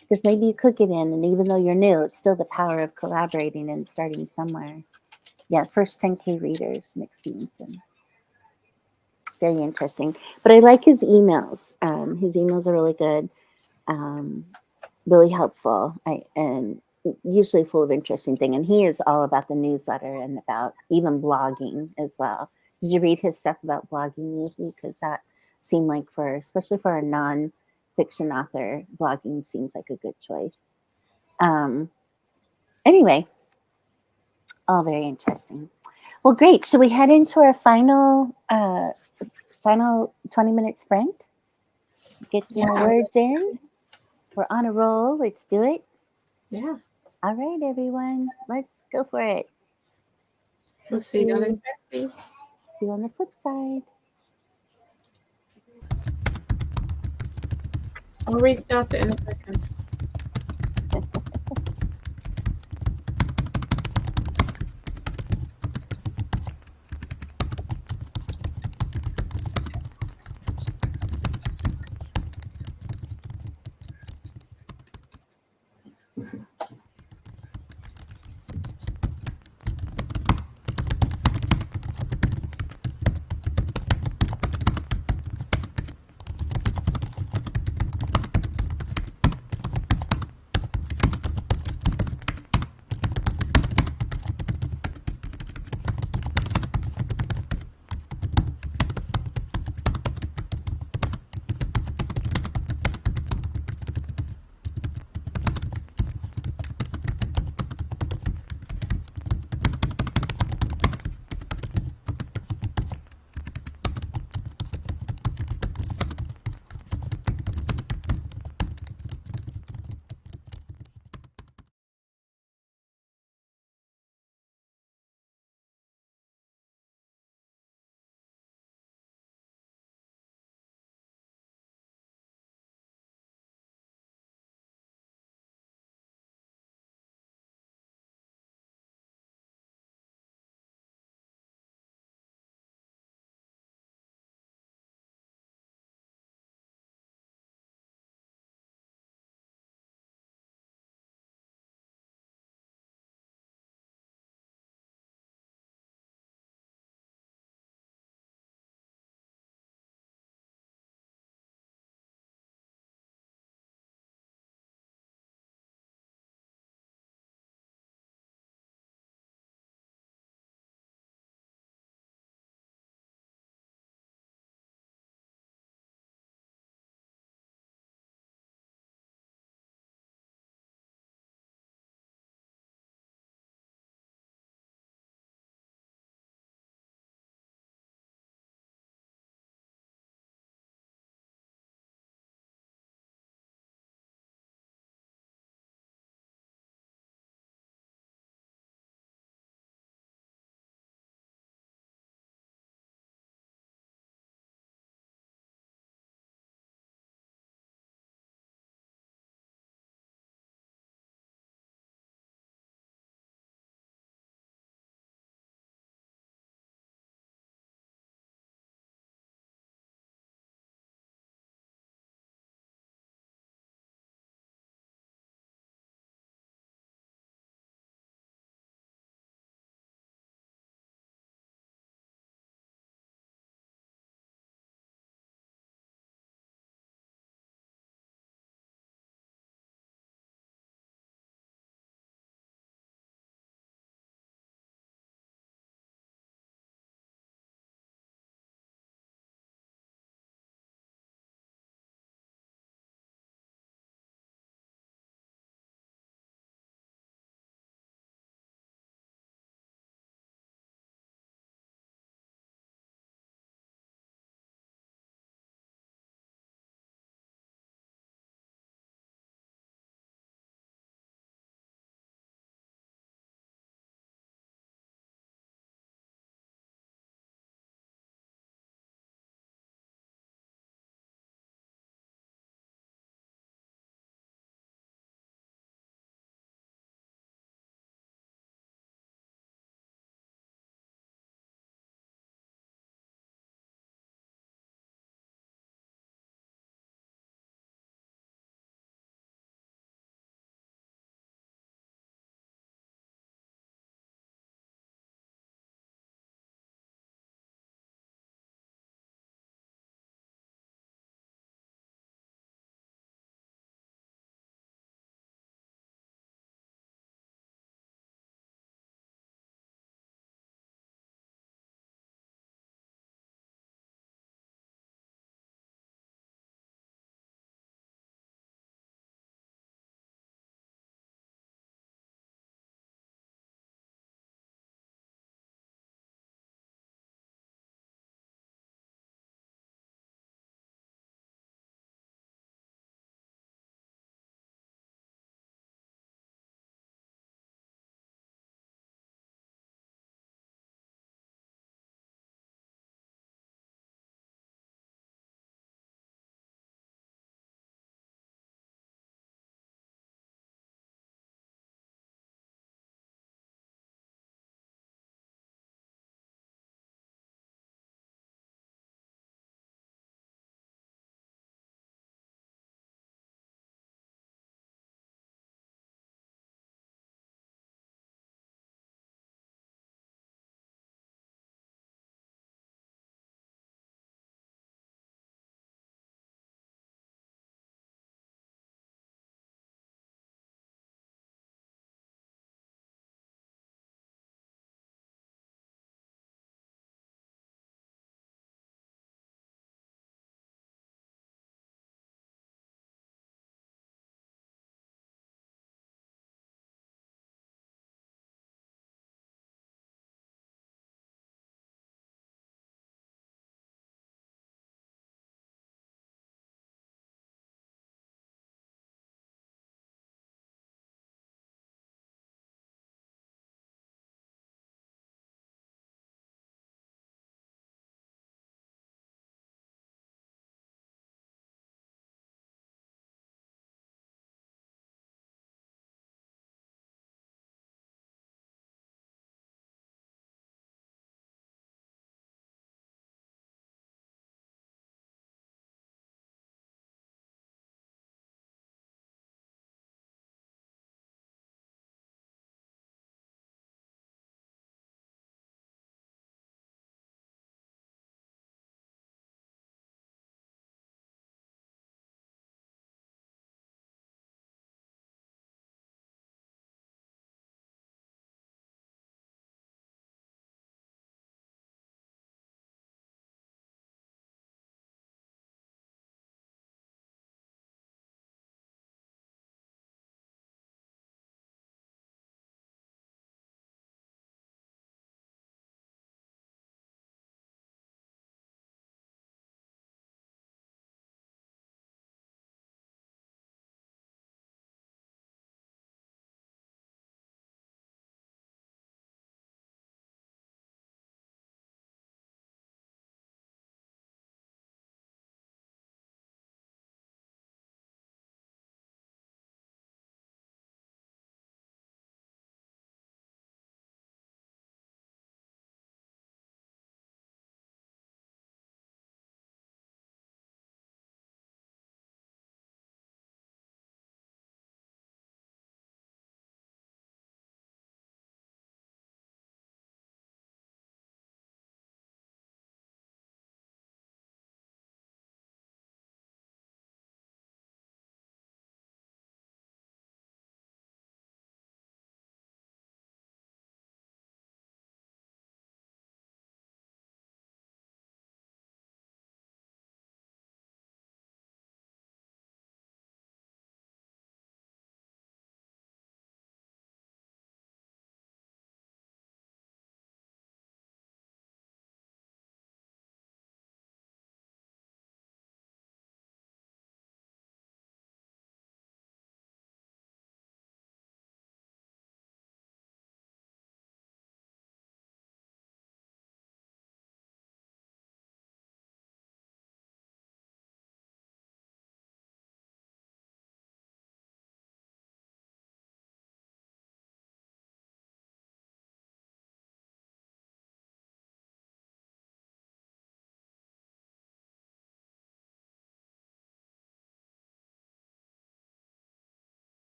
[SPEAKER 2] Because maybe you could get in, and even though you're new, it's still the power of collaborating and starting somewhere. Yeah, first 10K readers, Nick Stevenson. Very interesting. But I like his emails. His emails are really good, really helpful, and usually full of interesting things. And he is all about the newsletter and about even blogging as well. Did you read his stuff about blogging, Yuki? Because that seemed like, especially for a non-fiction author, blogging seems like a good choice. Anyway, all very interesting. Well, great. Should we head into our final 20-minute sprint? Get some more words in. We're on a roll. Let's do it.
[SPEAKER 1] Yeah.
[SPEAKER 2] All right, everyone. Let's go for it.
[SPEAKER 1] We'll see you on the 20.
[SPEAKER 2] See you on the flip side.
[SPEAKER 1] I'll restart it in a second.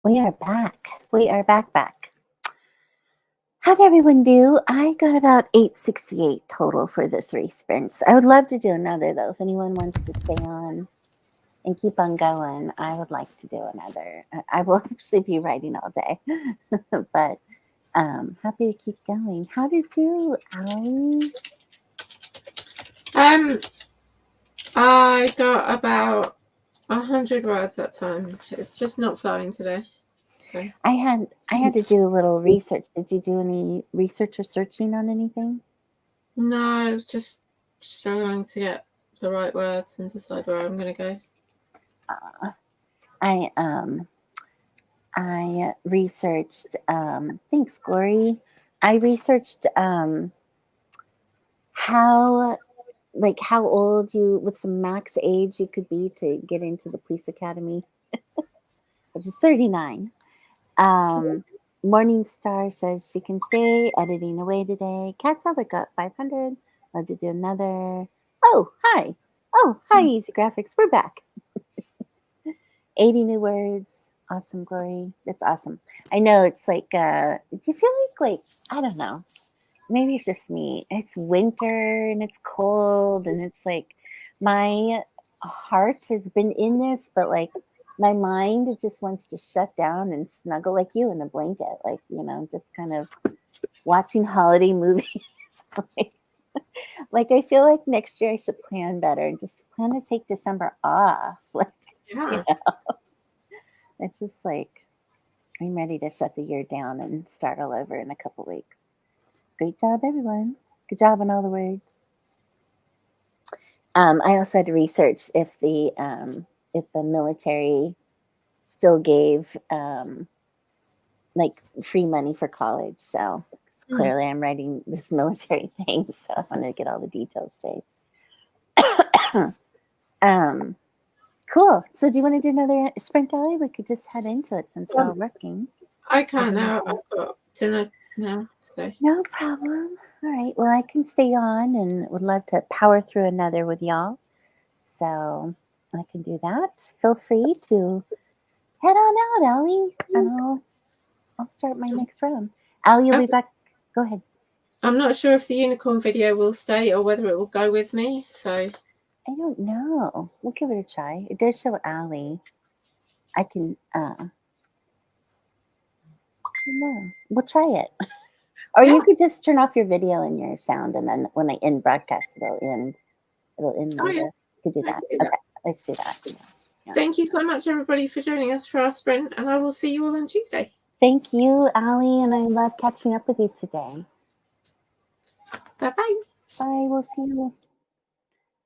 [SPEAKER 2] We are back. We are back. How'd everyone do? I got about 868 total for the 3 sprints. I would love to do another though. If anyone wants to stay on and keep on going, I would like to do another. I will actually be writing all day, but happy to keep going. How did you do, Allie?
[SPEAKER 1] I got about 100 words that time. It's just not flowing today. So
[SPEAKER 2] I had to do a little research. Did you do any research or searching on anything?
[SPEAKER 1] no, I was just struggling to get the right words and decide where I'm going to go.
[SPEAKER 2] I researched. Thanks, Glory. I researched how old what's the max age you could be to get into the police academy, which is 39. Morningstar says she can stay editing away today. Cat Salad got 500. Love to do another. Oh, hi. Easy Graphics. We're back. 80 new words. Awesome, Glory. That's awesome. I know it's like, do you feel like, I don't know. Maybe it's just me. It's winter and it's cold and it's like my heart has been in this, but like my mind, it just wants to shut down and snuggle like you in a blanket, like, just kind of watching holiday movies. Like I feel like next year I should plan better and just plan to take December off. Like,
[SPEAKER 1] Yeah.
[SPEAKER 2] It's just like I'm ready to shut the year down and start all over in a couple weeks. Great job, everyone. Good job on all the words. I also had to research if the military still gave like free money for college. So clearly I'm writing this military thing, so I wanted to get all the details straight. Cool. So do you want to do another sprint, Ellie? We could just head into it since we're all working.
[SPEAKER 1] I can't now. I've got dinner now, so.
[SPEAKER 2] No problem. All right. Well, I can stay on and would love to power through another with y'all. So I can do that. Feel free to head on out, Allie, and I'll start my next round. Allie, you'll be back. Go ahead.
[SPEAKER 1] I'm not sure if the unicorn video will stay or whether it will go with me, so.
[SPEAKER 2] I don't know. We'll give it a try. It does show Allie. I can, no, we'll try it. Or you could just turn off your video and your sound, and then when I end broadcast, it'll end.
[SPEAKER 1] Oh, yeah.
[SPEAKER 2] You could do that. Okay, let's do that. Yeah.
[SPEAKER 1] Thank you so much, everybody, for joining us for our sprint, and I will see you all on Tuesday.
[SPEAKER 2] Thank you, Allie, and I love catching up with you today.
[SPEAKER 1] Bye-bye.
[SPEAKER 2] Bye. We'll see you.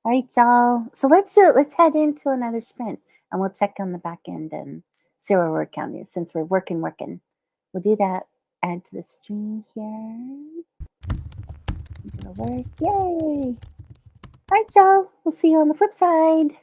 [SPEAKER 2] All right, y'all. So let's do it. Let's head into another sprint, and we'll check on the back end and see where word count is. Since we're working. We'll do that. Add to the stream here. It'll work. Yay. All right, y'all. We'll see you on the flip side.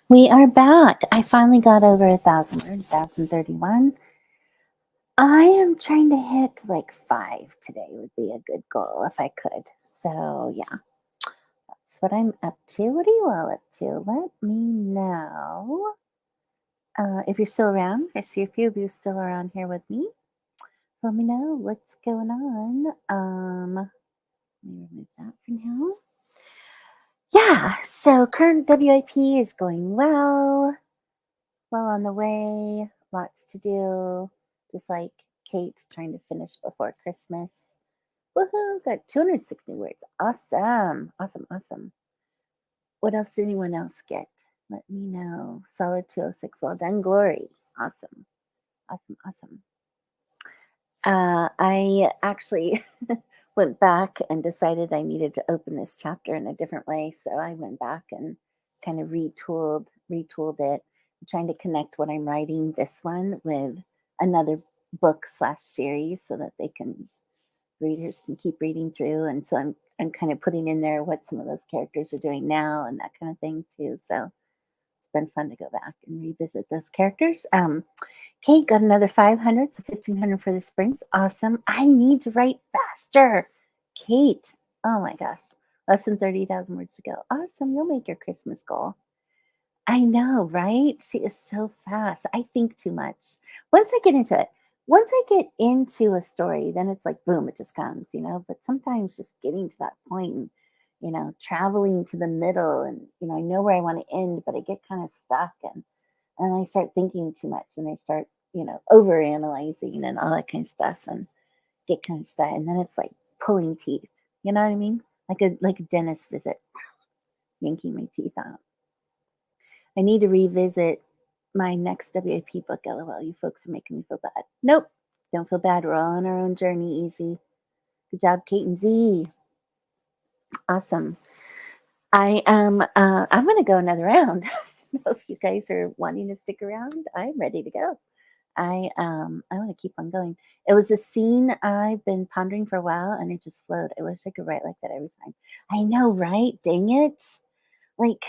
[SPEAKER 2] We are back. I finally got over 1,000 words, 1,031. I am trying to hit like 5 today would be a good goal if I could. So yeah, that's what I'm up to. What are you all up to? Let me know if you're still around. I see a few of you still around here with me. Let me know what's going on. Let me remove that for now. Yeah, so current WIP is going well on the way. Lots to do. Just like Kate trying to finish before Christmas. Woohoo! Got 260 words. Awesome. Awesome. Awesome. What else did anyone else get? Let me know. Solid 206. Well done, Glory. Awesome. Awesome. Awesome. I actually went back and decided I needed to open this chapter in a different way. So I went back and kind of retooled it. I'm trying to connect what I'm writing, this one, with another book / series so that readers can keep reading through. And so I'm kind of putting in there what some of those characters are doing now and that kind of thing too. So it's been fun to go back and revisit those characters. Kate got another 500, so 1,500 for the springs. Awesome. I need to write faster. Kate, oh my gosh, less than 30,000 words to go. Awesome. You'll make your Christmas goal. I know, right? She is so fast. I think too much. Once I get into it, once I get into a story, then it's like, boom, it just comes, But sometimes just getting to that point and, traveling to the middle and, I know where I want to end, but I get kind of stuck and I start thinking too much and I start, over analyzing and all that kind of stuff and get kind of stuck. And then it's like pulling teeth. You know what I mean? Like a dentist visit, yanking my teeth out. I need to revisit my next WAP book. LOL, you folks are making me feel bad. Nope, don't feel bad. We're all on our own journey. Easy. Good job, Kate and Z. Awesome. I'm gonna go another round. If you guys are wanting to stick around, I'm ready to go. I want to keep on going. It was a scene I've been pondering for a while, and it just flowed. I wish I could write like that every time. I know, right? Dang it! Like,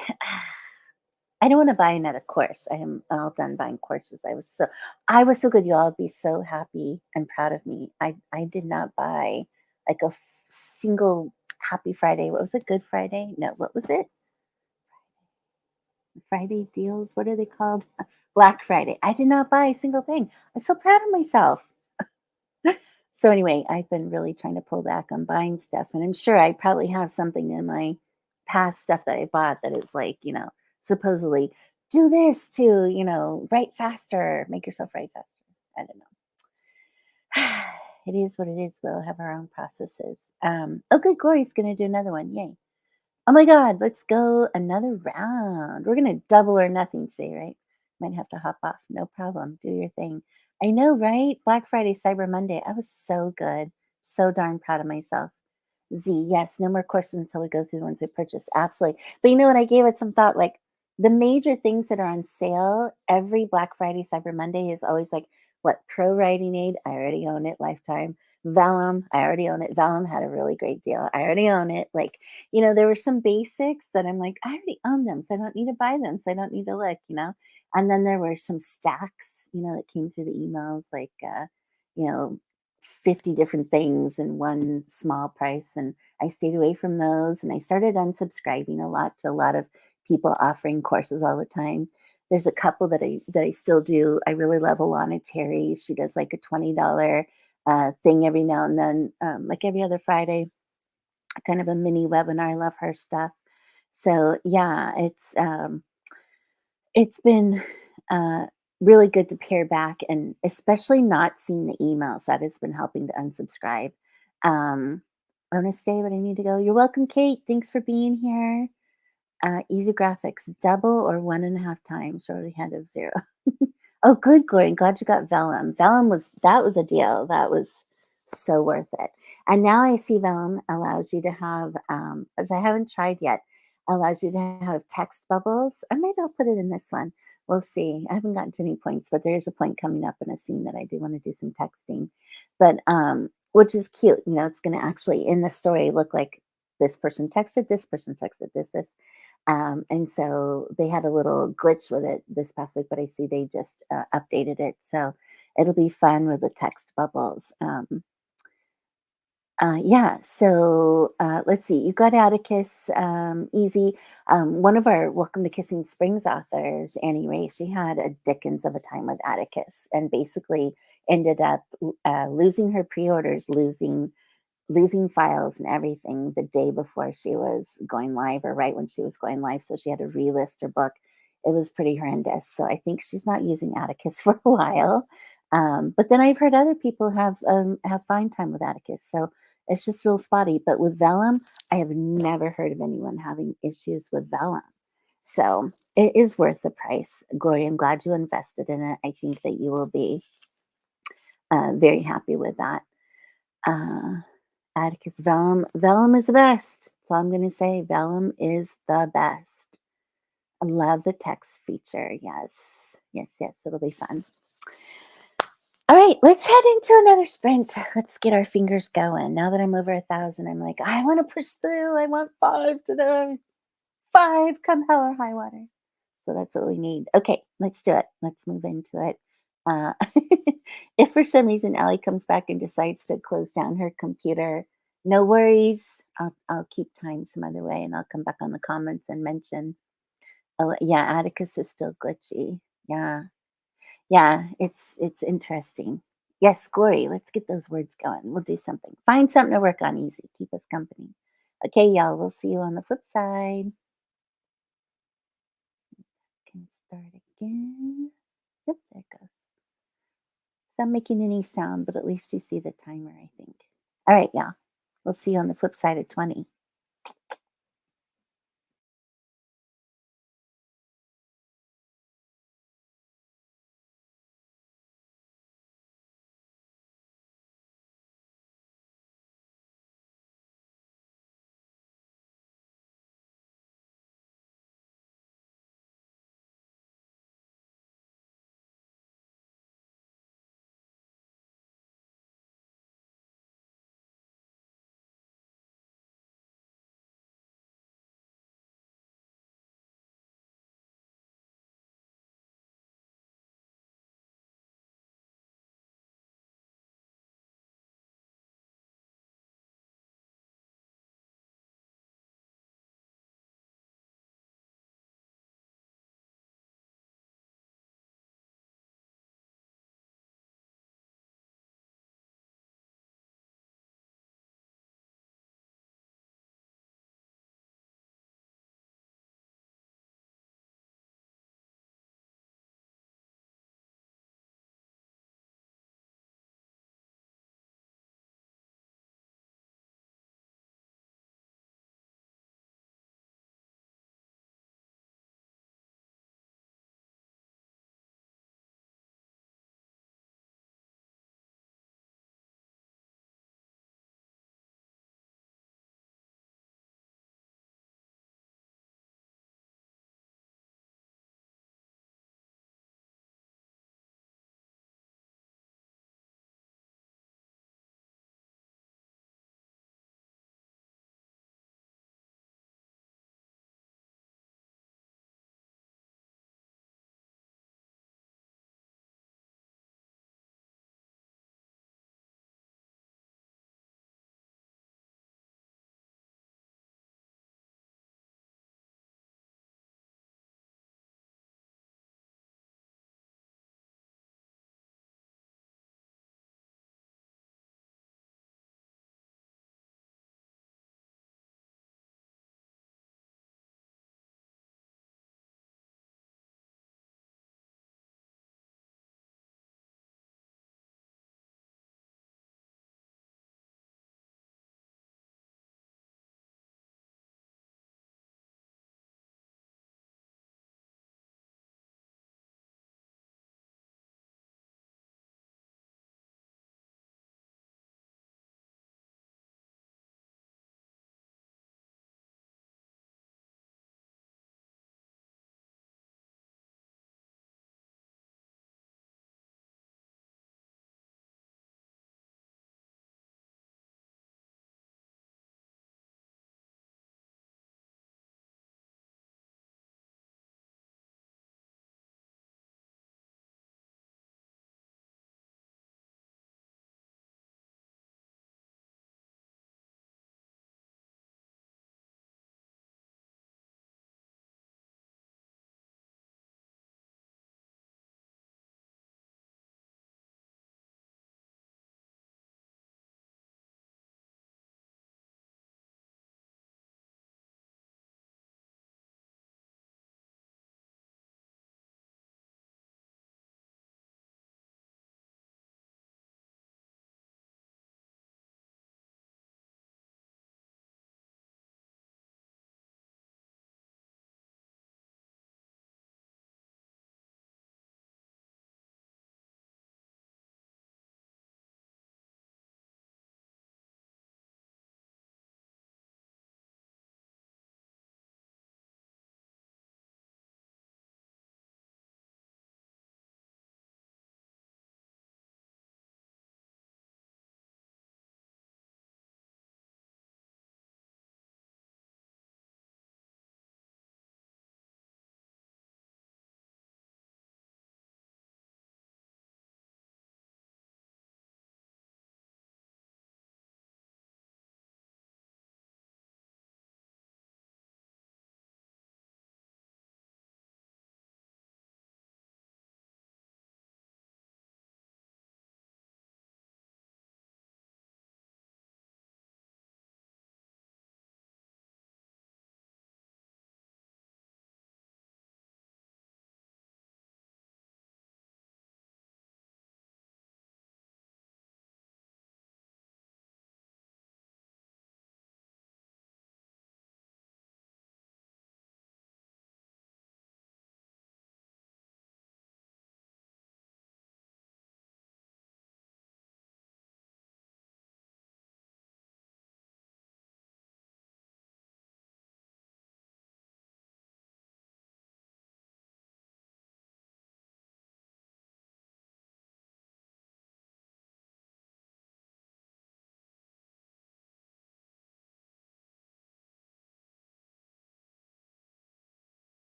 [SPEAKER 2] I don't want to buy another course. I am all done buying courses. I was so good. You all would be so happy and proud of me. I did not buy like a single Happy Friday. What was it? Good Friday? No, what was it? Friday deals. What are they called? Black Friday. I did not buy a single thing. I'm so proud of myself. So anyway, I've been really trying to pull back on buying stuff, and I'm sure I probably have something in my past stuff that I bought that is like, supposedly do this to, write faster, make yourself write faster. I don't know. It is what it is. We'll have our own processes. Oh, good. Glory's going to do another one. Yay. Oh my God, let's go another round. We're going to double or nothing today, right? Might have to hop off. No problem. Do your thing. I know, right? Black Friday, Cyber Monday. I was so good. So darn proud of myself. Z, yes, no more questions until we go through the ones we purchased. Absolutely. But you know what? I gave it some thought. Like the major things that are on sale every Black Friday, Cyber Monday is always like what? Pro Writing Aid. I already own it. Lifetime. Vellum. I already own it. Vellum had a really great deal. I already own it. Like, there were some basics that I'm like, I already own them. So I don't need to buy them. So I don't need to look. And then there were some stacks, that came through the emails, like, you know, 50 different things in one small price. And I stayed away from those. And I started unsubscribing a lot to a lot of people offering courses all the time. There's a couple that I still do. I really love Alana Terry. She does like a $20 thing every now and then, like every other Friday, kind of a mini webinar. I love her stuff. So yeah, it's been really good to pare back and especially not seeing the emails. That has been helping to unsubscribe. I'm gonna stay, but I need to go. You're welcome, Kate. Thanks for being here. Easy graphics, double or 1.5 times shortly ahead of zero. Oh, good, Glory. Glad you got Vellum. That was a deal. That was so worth it. And now I see Vellum allows you to have, which I haven't tried yet, allows you to have text bubbles. Or maybe I'll put it in this one. We'll see. I haven't gotten to any points, but there's a point coming up in a scene that I do want to do some texting. But which is cute. It's going to actually in the story look like this person texted this, And so they had a little glitch with it this past week, but I see they just updated it. So it'll be fun with the text bubbles. Yeah, so let's see. You got Atticus, easy. One of our Welcome to Kissing Springs authors, Annie Ray, she had a dickens of a time with Atticus and basically ended up losing her pre-orders, losing files and everything the day before she was going live or right when she was going live. So she had to relist her book. It was pretty horrendous. So I think she's not using Atticus for a while. But then I've heard other people have fine time with Atticus. So it's just real spotty. But with Vellum, I have never heard of anyone having issues with Vellum. So it is worth the price. Gloria, I'm glad you invested in it. I think that you will be very happy with that. Uh, Atticus Vellum. Vellum is the best. That's all I'm going to say. Vellum is the best. I love the text feature. Yes. Yes, yes. It'll be fun. All right, let's head into another sprint. Let's get our fingers going. Now that I'm over 1,000, I'm like, I want to push through. I want 5 today. 5, come hell or high water. So that's what we need. Okay, let's do it. Let's move into it. Uh, if for some reason Ellie comes back and decides to close down her computer, no worries. I'll keep time some other way, and I'll come back on the comments and mention. Oh yeah, Atticus is still glitchy. Yeah, yeah, it's interesting. Yes, Glory. Let's get those words going. We'll do something. Find something to work on easy. Keep us company. Okay, y'all. We'll see you on the flip side. Can start again. Yep, there it goes. It's not making any sound, but at least you see the timer, I think. All right, y'all. We'll see you on the flip side of 20.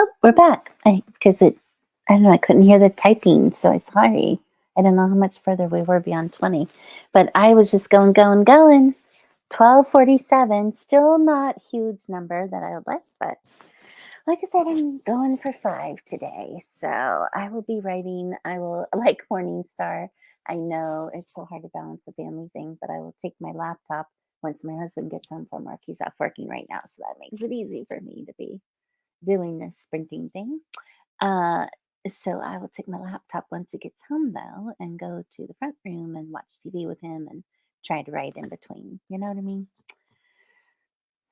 [SPEAKER 2] Oh, we're back. I don't know, I couldn't hear the typing, so I'm sorry. I don't know how much further we were beyond 20, but I was just going. 12:47, still not huge number that I would like, but like I said, I'm going for 5 today. So I will be writing. I will, like Morningstar. I know it's so hard to balance the family thing, but I will take my laptop once my husband gets home from work. He's off working right now, so that makes it easy for me to be doing this sprinting thing. Uh, so I will take my laptop once he gets home, though, and go to the front room and watch TV with him and try to write in between. You know what I mean?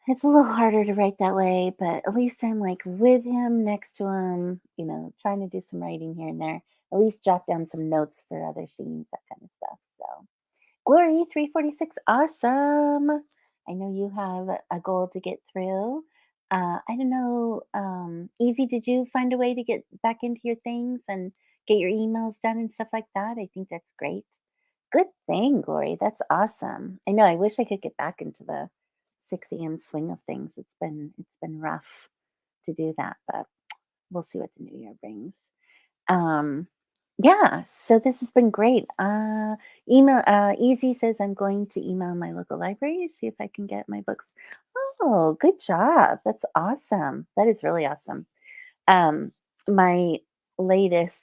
[SPEAKER 2] It's a little harder to write that way, but at least I'm like with him, next to him, trying to do some writing here and there. At least jot down some notes for other scenes, that kind of stuff. So, Glory 346, awesome. I know you have a goal to get through. I don't know, Easy, did you find a way to get back into your things and get your emails done and stuff like that? I think that's great. Good thing, Glory. That's awesome. I know. I wish I could get back into the 6 a.m. swing of things. It's been rough to do that, but we'll see what the new year brings. Um, yeah. So this has been great. Email. Easy says I'm going to email my local library, see if I can get my books. Oh, good job. That's awesome. That is really awesome. Um, my latest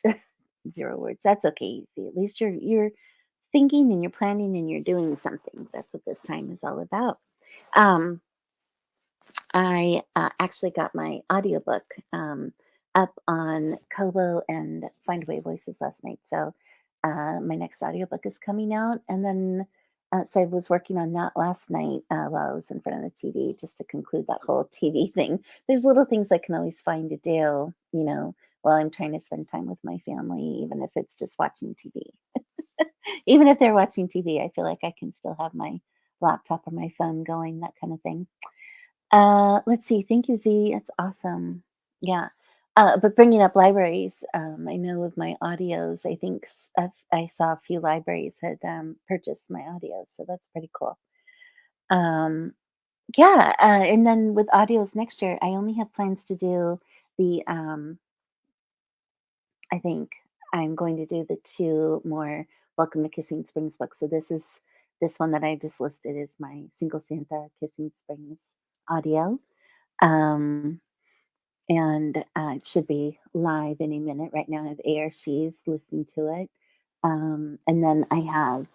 [SPEAKER 2] 0 words. That's okay, Easy. At least you're thinking and you're planning and you're doing something. That's what this time is all about. Um, I actually got my audiobook up on Kobo and Findaway Voices last night. So my next audiobook is coming out. And then, so I was working on that last night while I was in front of the TV just to conclude that whole TV thing. There's little things I can always find to do, while I'm trying to spend time with my family, even if it's just watching TV. Even if they're watching TV, I feel like I can still have my laptop or my phone going, that kind of thing. Let's see. Thank you, Z. That's awesome. Yeah. But bringing up libraries, I know with my audios, I think I saw a few libraries had purchased my audios, so that's pretty cool. Um, yeah. And then with audios next year, I only have plans to do the I think I'm going to do the 2 more Welcome to Kissing Springs books. So this one that I just listed is my Single Santa Kissing Springs audio. Um, and it should be live any minute. Right now I have ARCs listening to it. And then I'll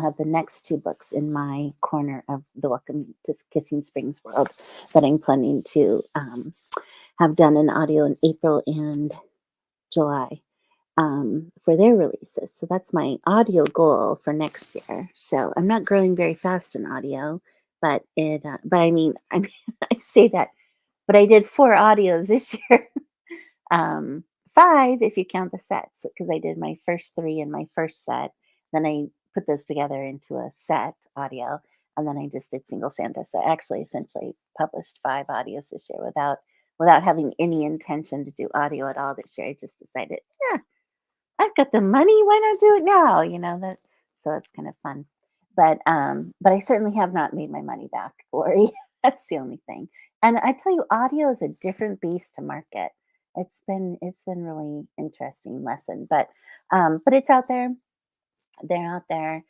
[SPEAKER 2] have the next 2 books in my corner of the Welcome to Kissing Springs world that I'm planning to have done an audio in April and July for their releases. So that's my audio goal for next year. So I'm not growing very fast in audio, but I mean, I say that, but I did 4 audios this year. 5 if you count the sets, because I did my first 3 in my first set. Then I put those together into a set audio, and then I just did Single Santa. So I actually essentially published 5 audios this year without having any intention to do audio at all this year. I just decided, yeah, I've got the money. Why not do it now? That. So it's kind of fun. But I certainly have not made my money back, Lori. That's the only thing. And I tell you, audio is a different beast to market. It's been really interesting lesson, but it's out there. They're out there.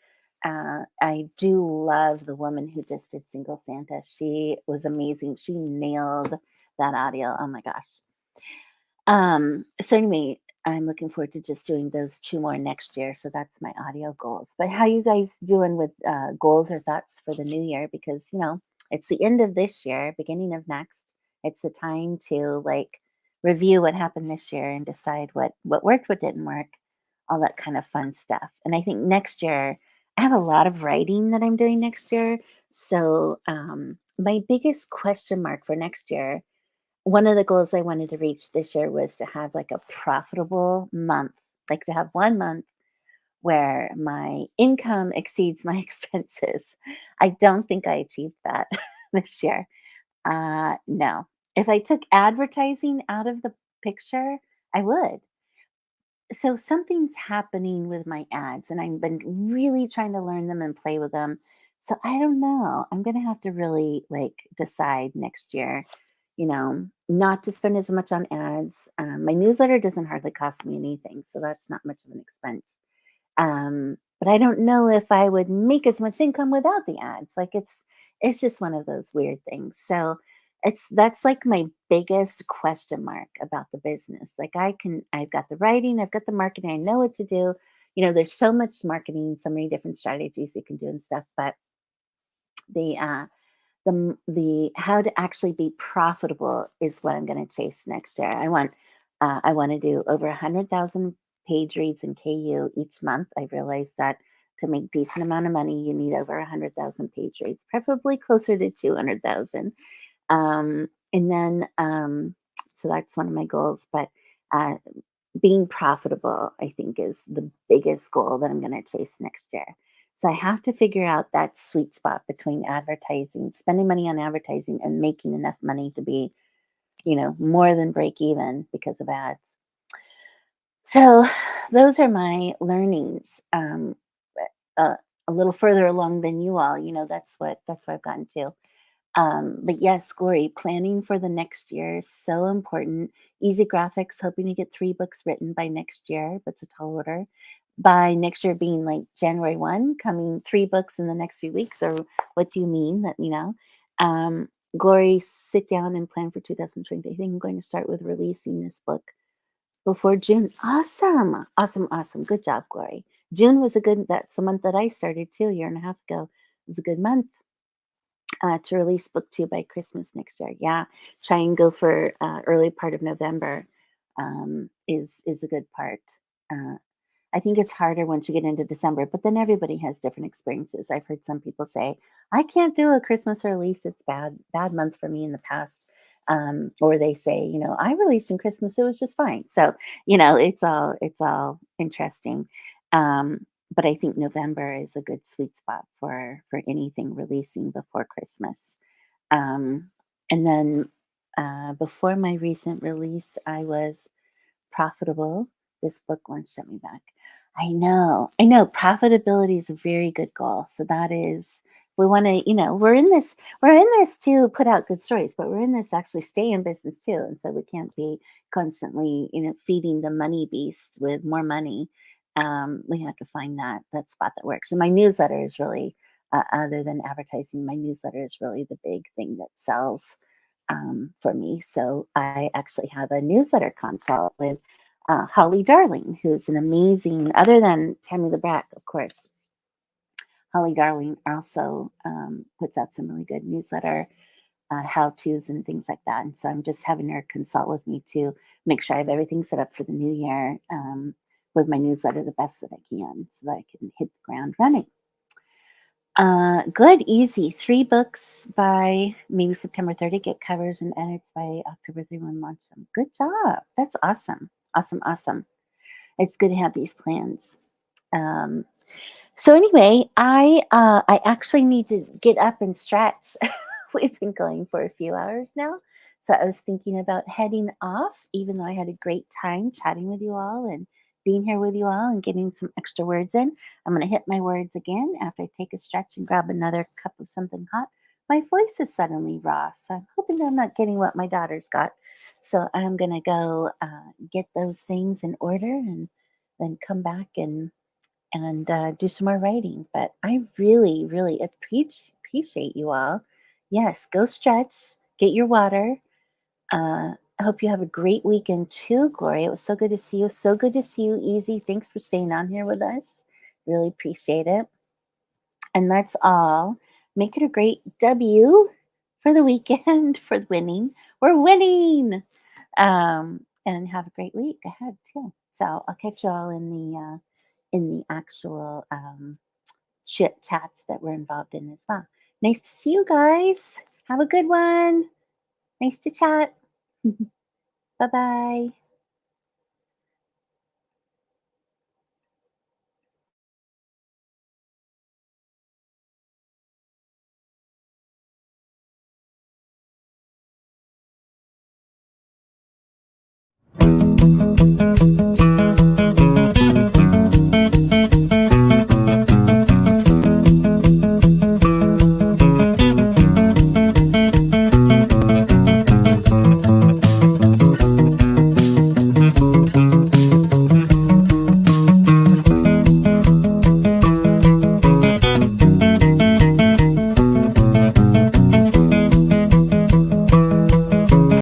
[SPEAKER 2] I do love the woman who just did Single Santa. She was amazing. She nailed that audio. Oh my gosh. So anyway, I'm looking forward to just doing those 2 more next year. So that's my audio goals. But how you guys doing with goals or thoughts for the new year? Because it's the end of this year, beginning of next. It's the time to like review what happened this year and decide what worked, what didn't work, all that kind of fun stuff. And I think next year I have a lot of writing that I'm doing next year. So my biggest question mark for next year, one of the goals I wanted to reach this year was to have like a profitable month, like to have 1 month where my income exceeds my expenses. I don't think I achieved that this year. No. If I took advertising out of the picture, I would. So something's happening with my ads, and I've been really trying to learn them and play with them. So I don't know. I'm gonna have to really like decide next year, not to spend as much on ads. My newsletter doesn't hardly cost me anything, so that's not much of an expense. But I don't know if I would make as much income without the ads. Like it's just one of those weird things. So that's like my biggest question mark about the business. Like I've got the writing, I've got the marketing, I know what to do. There's so much marketing, so many different strategies you can do and stuff, but the the how to actually be profitable is what I'm going to chase next year. I want to do over 100,000 page reads in KU each month. I realized that to make decent amount of money, you need over 100,000 page reads, preferably closer to 200,000. And then so that's one of my goals. But uh, being profitable, I think, is the biggest goal that I'm going to chase next year. So I have to figure out that sweet spot between advertising, spending money on advertising, and making enough money to be, more than break even because of ads. So those are my learnings. A little further along than you all, that's what I've gotten to. But yes, Glory, planning for the next year is so important. Easy Graphics, hoping to get 3 books written by next year, but it's a tall order. By next year being like January 1, coming 3 books in the next few weeks, or what do you mean? Let me know. Glory, sit down and plan for 2020. I think I'm going to start with releasing this book before June. Awesome. Awesome. Awesome. Good job, Glory. June was that's the month that I started too, a year and a half ago. It was a good month to release book 2 by Christmas next year. Yeah, try and go for early part of November is a good part. Uh, I think it's harder once you get into December, but then everybody has different experiences. I've heard some people say, "I can't do a Christmas release; it's bad month for me in the past." Or they say, "I released in Christmas; it was just fine." So, it's all interesting. Um, but I think November is a good sweet spot for anything releasing before Christmas. Um, and then before my recent release, I was profitable. This book launch sent me back. I know. Profitability is a very good goal. So that is, we want to, we're in this to put out good stories, but we're in this to actually stay in business too. And so we can't be constantly, feeding the money beast with more money. We have to find that spot that works. And my newsletter is really, other than advertising, my newsletter is really the big thing that sells for me. So I actually have a newsletter consult with Holly Darling, who's an amazing, other than Tammy the Brat, of course. Holly Darling also puts out some really good newsletter how to's and things like that. And so I'm just having her consult with me to make sure I have everything set up for the new year with my newsletter the best that I can so that I can hit the ground running. Good, easy. 3 books by maybe September 30, get covers and edits by October 31, launch them. Good job. That's awesome. Awesome, awesome. It's good to have these plans. So anyway, I actually need to get up and stretch. We've been going for a few hours now. So I was thinking about heading off, even though I had a great time chatting with you all and being here with you all and getting some extra words in. I'm going to hit my words again after I take a stretch and grab another cup of something hot. My voice is suddenly raw, so I'm hoping that I'm not getting what my daughter's got. So I'm going to go get those things in order and then come back and do some more writing. But I really, really appreciate you all. Yes, go stretch, get your water. I hope you have a great weekend too, Gloria. It was so good to see you. So good to see you, Easy. Thanks for staying on here with us. Really appreciate it. And let's all make it a great W for the weekend for winning. We're winning. And have a great week ahead too. So I'll catch you all in the actual chats that we're involved in as well. Nice to see you guys. Have a good one. Nice to chat. Bye bye.